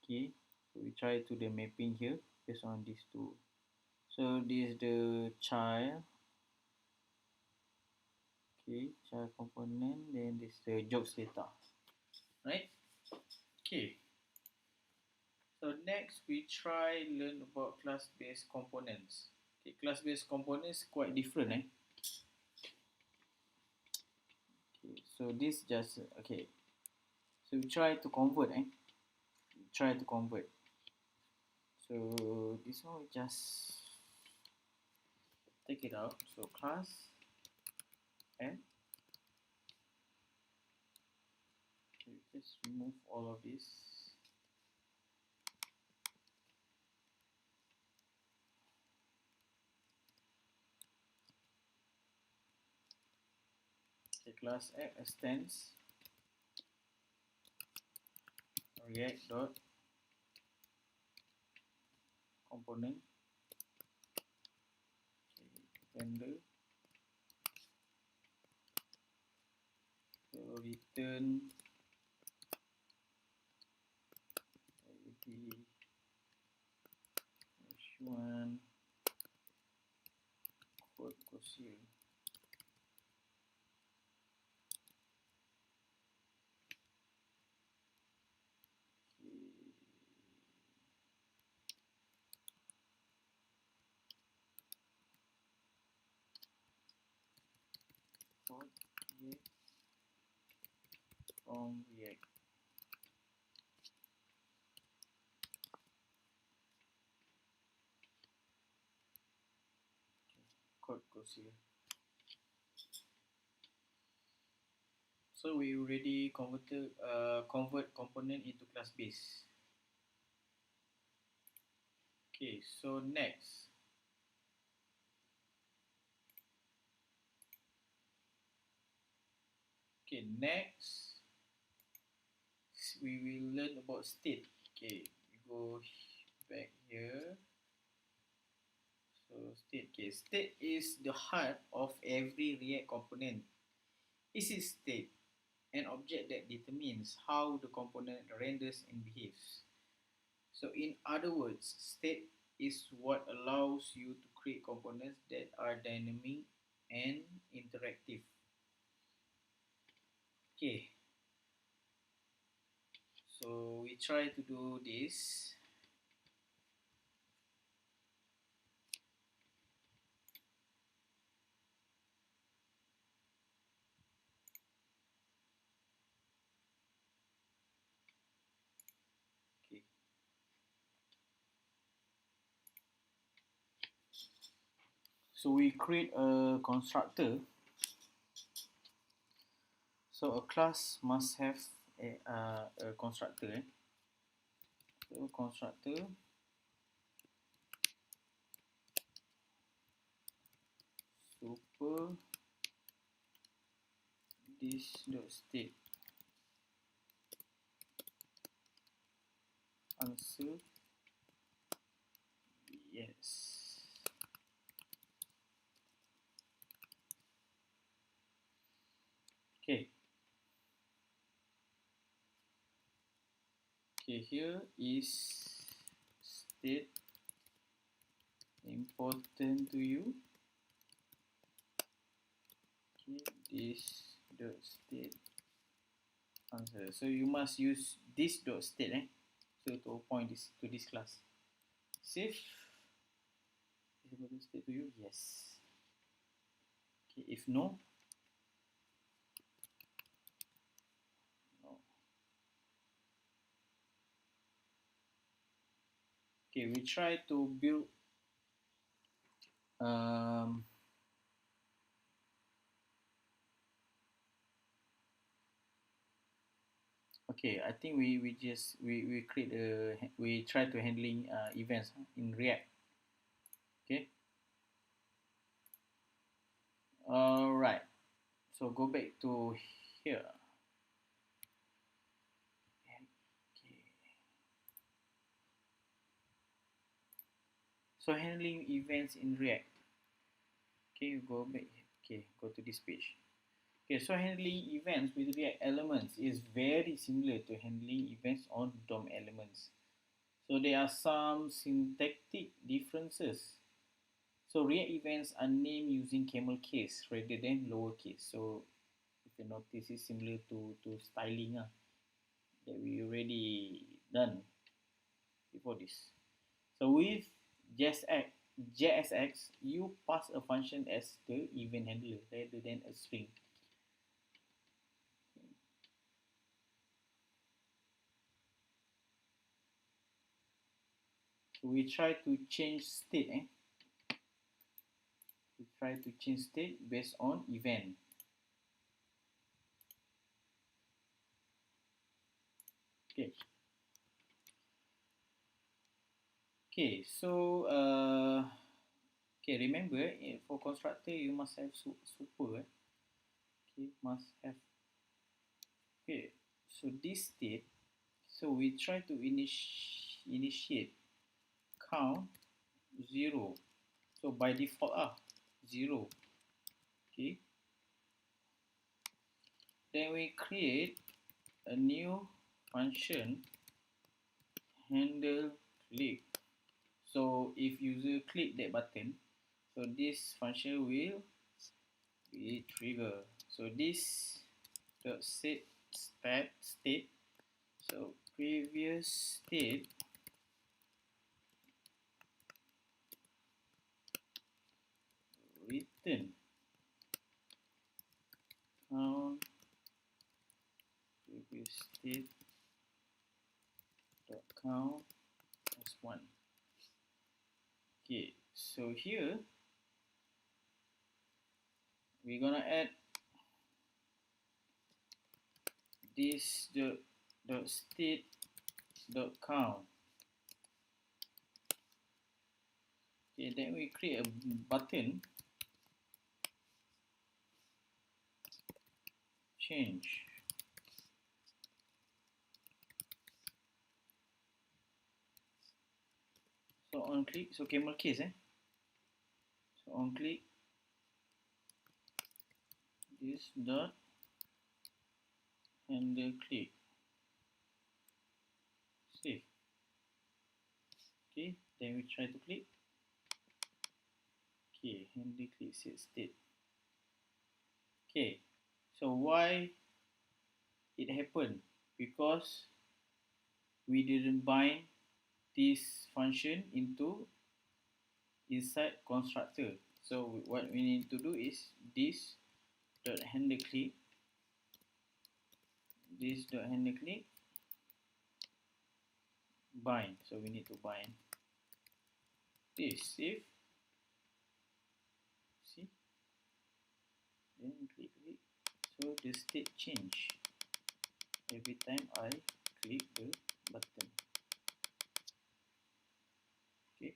Okay, so we try to the mapping here based on these two. So this is the child. Okay, child component. Then this is the jokes data. Right? Okay. So next we try learn about class-based components. Okay, class-based components quite different, eh? Okay, so this just okay. So we try to convert, eh? We try to convert. So this one we just take it out. So class and okay, just remove all of this. Okay, class app extends react dot component render. So return one code goes here. Code here from React. Code goes here. So we already convert component into class base. Okay, so next. Okay, next we will learn about state. Okay, we go back here. So state. Okay, state is the heart of every React component. This is state, an object that determines how the component renders and behaves. So in other words, state is what allows you to create components that are dynamic and interactive. Okay, so we try to do this. Okay. So we create a constructor. So a class must have a constructor. So constructor super this dot state answer yes. Okay. Okay, here is state important to you. Okay, this dot state answer. So you must use this dot state, so to point this to this class. Save. Is important state to you? Yes. Okay, if no, no. Okay, we try to build okay, I think we create we try to handling events in React. Okay. All right. So go back to here. Okay. So handling events in React. Okay, you go back. Okay, go to this page. Okay, so handling events with React elements is very similar to handling events on DOM elements. So there are some syntactic differences. So React events are named using camel case rather than lowercase. So if you notice, it's similar to styling that we already done before this. So with JSX, you pass a function as the event handler rather than a string. So we try to change state. We try to change state based on event. Okay. Okay. So okay. Remember, for constructor you must have super. Okay, must have. Okay. So this state. So we try to initiate count 0. So by default 0. Okay. Then we create a new function handle click. So if user click that button, so this function will be triggered. So this dot set state. So previous state return count previous state dot count as 1. Okay, so here we're gonna add this dot state dot count. Okay, then we create a button change. So on click, so camel case, so on click this dot handle click. Save. Okay, then we try to click. Okay, handle click set state. Okay, so why it happened? Because we didn't bind this function into inside constructor. So what we need to do is this dot handle click, this dot handle click bind. So we need to bind this. Save. See, then click. So the state change every time I click the button. Okay.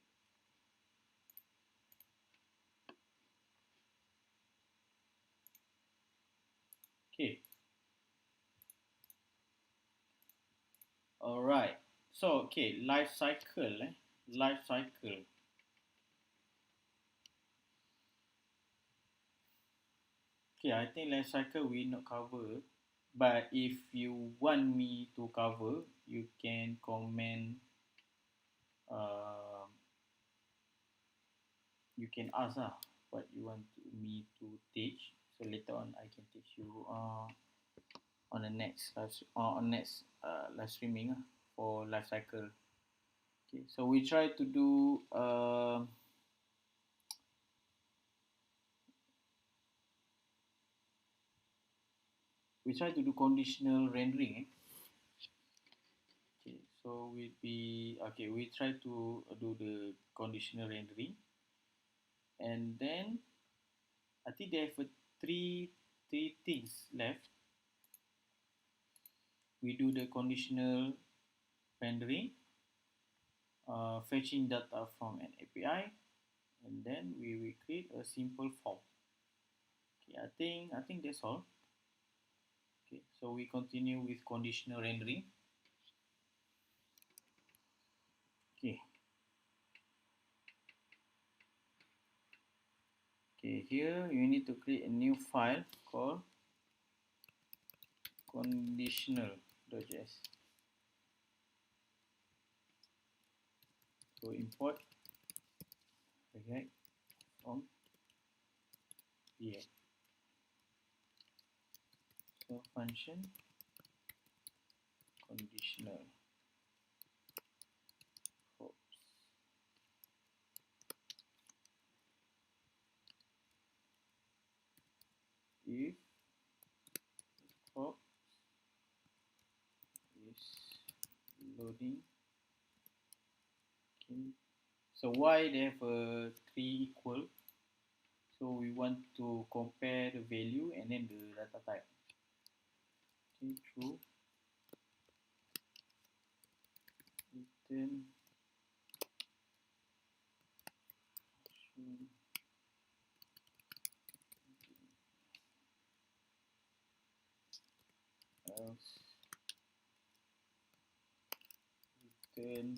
Okay. All right. So okay, life cycle. Life cycle. Okay, I think life cycle we not cover. But if you want me to cover, you can comment. Uh, you can ask what you want me to teach. So later on, I can teach you on the next live streaming for life cycle. Okay, so we try to do conditional rendering. Okay, so we try to do the conditional rendering, and then I think they have three things left. We do the conditional rendering, fetching data from an API, and then we will create a simple form. Okay, I think that's all. Okay, so we continue with conditional rendering. Okay. Okay, here you need to create a new file called conditional.js. So import react from react. So function conditional. Oops. If prop is loading. Okay. So why they have a 3 equal? So we want to compare the value and then the data type. Okay, true. Return else return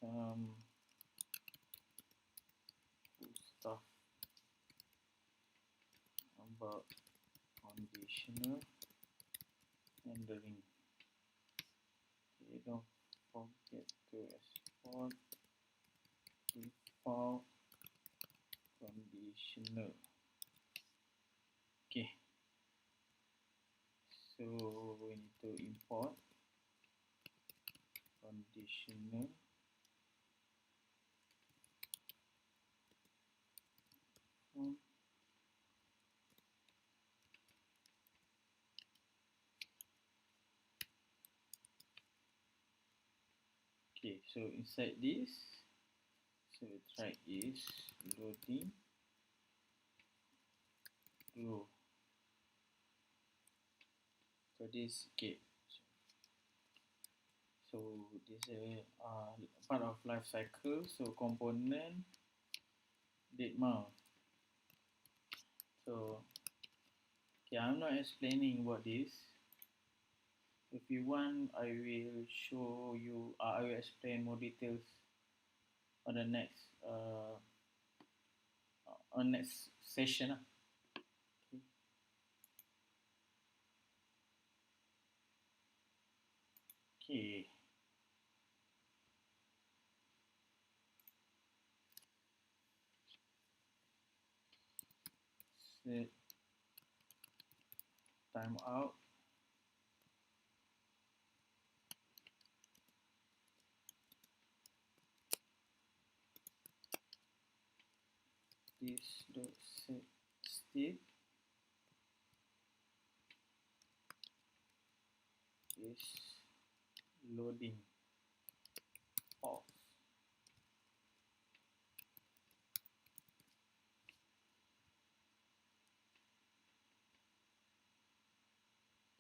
some cool stuff about conditional rendering. Okay, don't forget to export default conditional. Okay, so we need to import conditional from okay, so inside this, so the try is loading row. So this okay. So this is part of life cycle. So component date mount. So okay, I'm not explaining about this. If you want, I will show you. I will explain more details on the next session. Okay. Set timeout. This dot set state is loading false.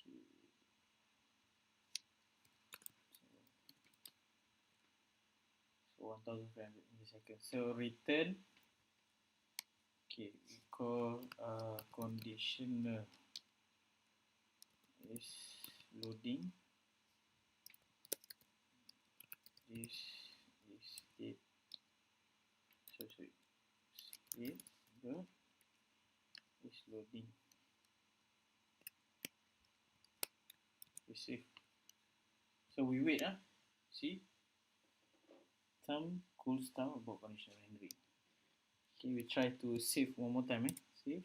Okay. So 1500 milliseconds. So return. Okay, we call conditional is loading. This is state. So state dot is loading. Okay, save. So we wait, see some cool stuff about conditional rendering. Okay, we try to save one more time, save.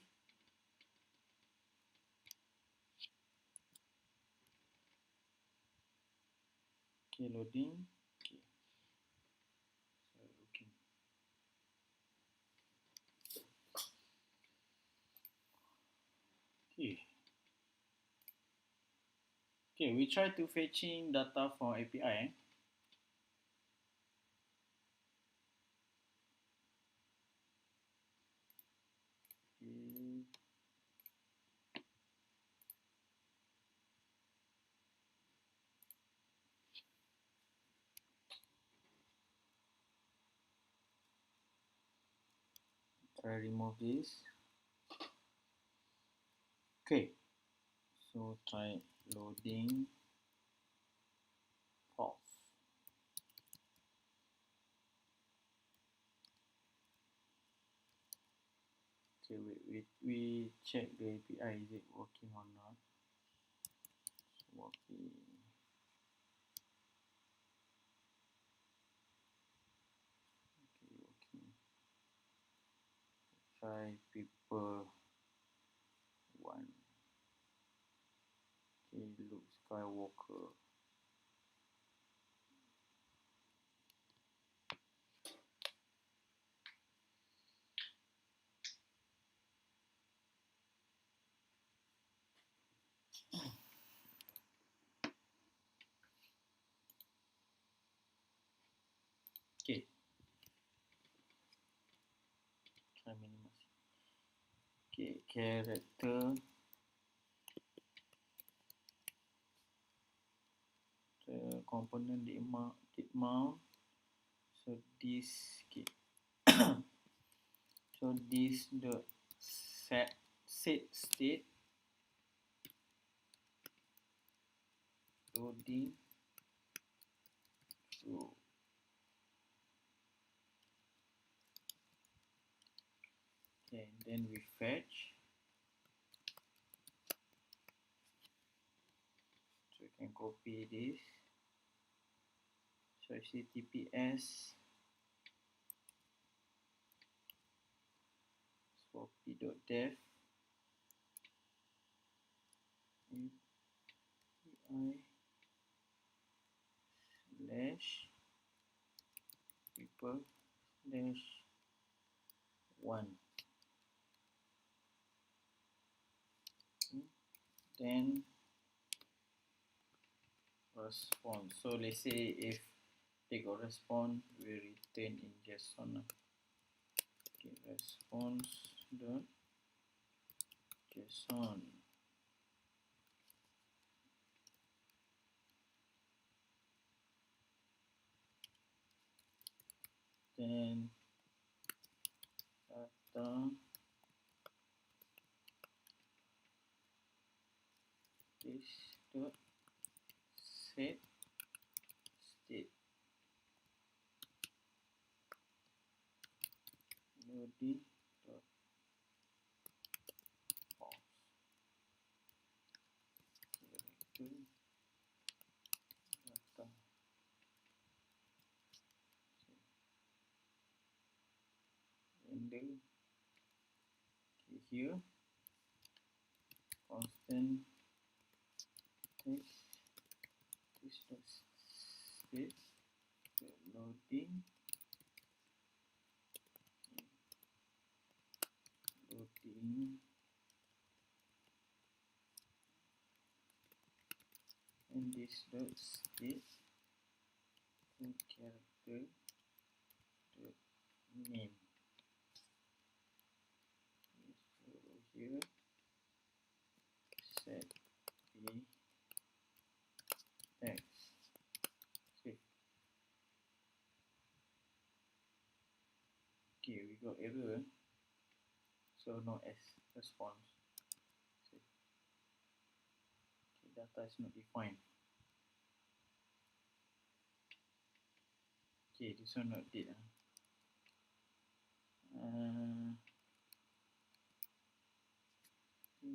Okay, loading. Okay, so looking. Okay. Okay, we try to fetching data from API. Okay. Try remove this. Okay, so try loading false. Okay, we check the API, is it working or not? It's working. Okay, working. Try people one. Okay, look Skywalker. Okay, try minimize. Okay, character. The component did mount. So this, okay. So this the set state loading true. Okay, then we fetch. So we can copy this. So HTTPS swapy.dev API slash people slash one. Then response. So let's say if they got response, we return in JSON. Okay, response dot JSON. Then data this dot set state loading dot false character data. Render. Okay, here constant text this dot state loading loading and this dot state and character dot name. So here set the text. Save. Okay, we got error, so no S response. Save. Okay, data is not defined. Okay, this one not did.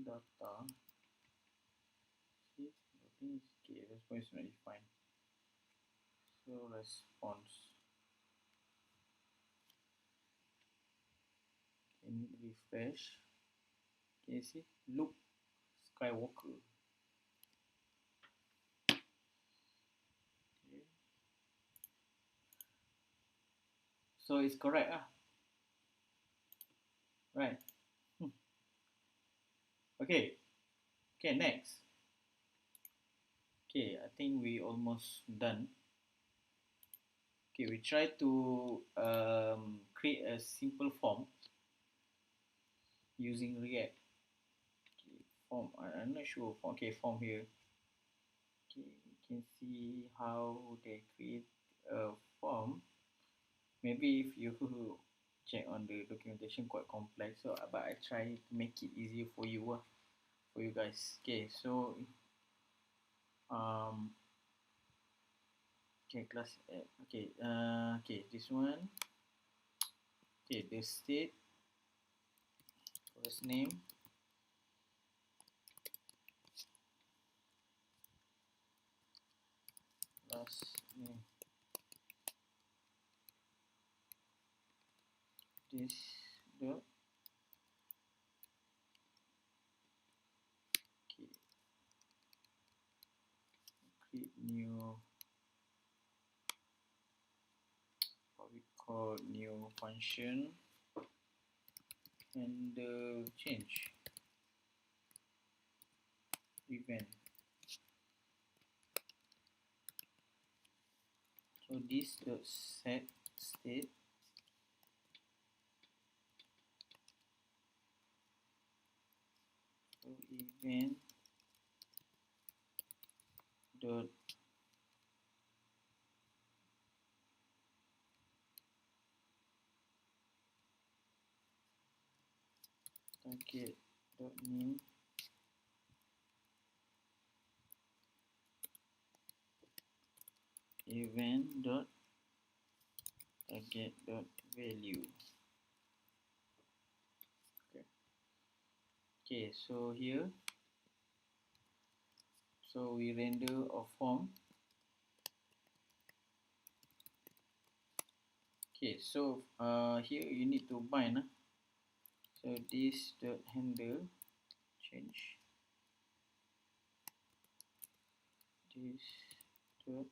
Data. See, Okay, response is not defined. So response. Can refresh. Can you see? Luke Skywalker. Okay. So it's correct, right? Okay. Okay, next. Okay, I think we almost done. Okay, we try to create a simple form using React. Okay, form. I'm not sure. Okay, form here. Okay, you can see how they create a form. Maybe if you check on the documentation, quite complex. So, but I try to make it easier for you guys. Okay, so um, okay, class. Okay, okay, this one. Okay, the state, first name, last name. This the okay, create new what we call new function and change event. So this the set state so event dot target dot name event dot target dot value. Okay. Okay, so here so we render a form. Okay, so here you need to bind. So this dot handle change this dot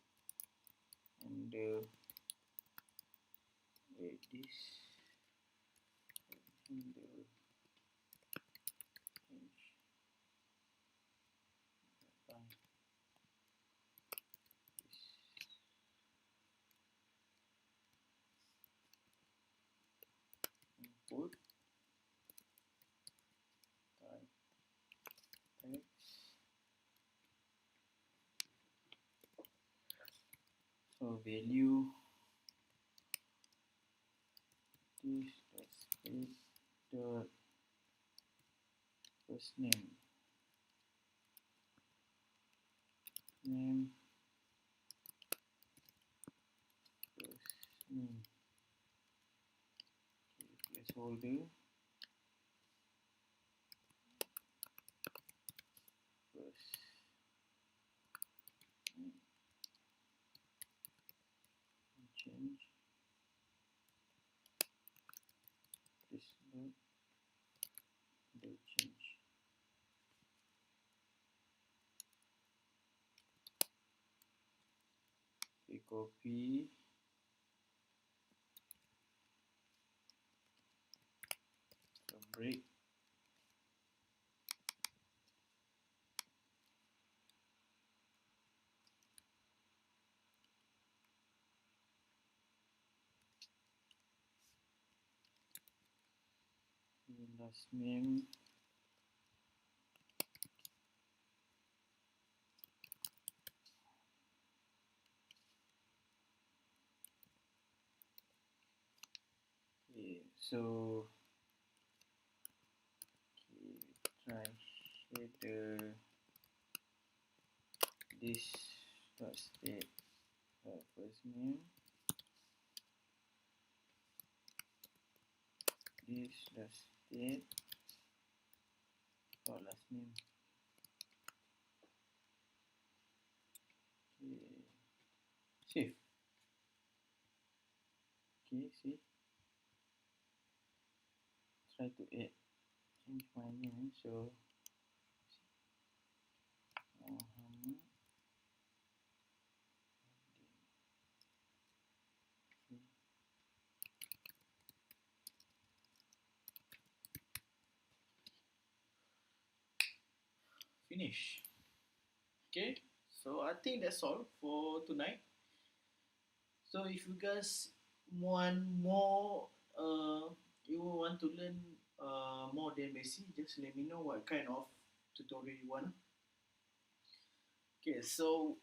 handle wait this handle change bind this input type text. So value this dot space dot first name first name okay, placeholder first name and change this dot the change. Okay, copy the break last name okay, so okay, try shader this dot state first name this dot state dot last name Save. Okay, see. Try to add change my name. So Muhammad. Finish. Okay, so I think that's all for tonight. So if you guys want more, you want to learn more than basic, just let me know what kind of tutorial you want. Okay, so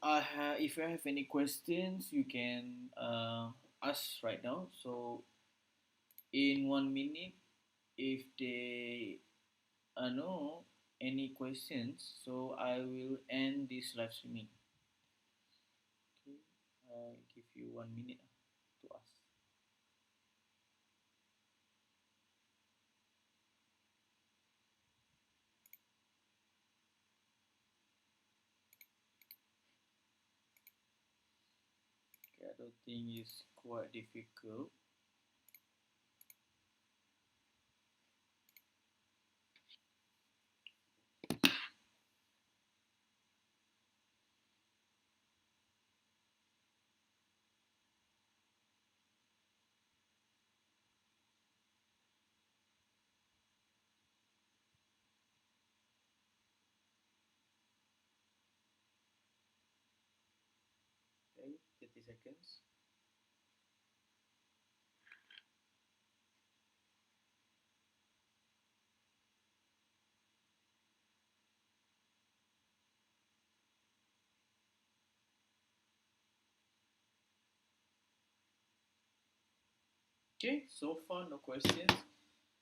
if you have any questions, you can ask right now. So in 1 minute, if they know any questions, so I will end this live streaming. Okay, I give you 1 minute to ask. Okay, I don't think it's quite difficult. Okay, 30 seconds. Okay, so far no questions.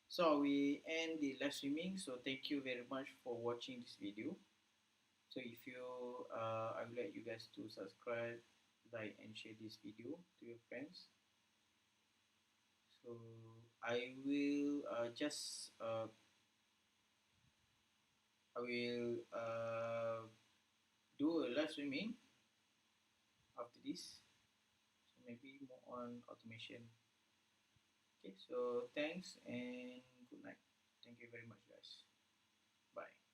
So we end the live streaming. So thank you very much for watching this video. So if you, I would like you guys to subscribe, like, and share this video to your friends. So I will I will do a live streaming after this. So maybe more on automation. Okay, so thanks and good night. Thank you very much, guys. Bye.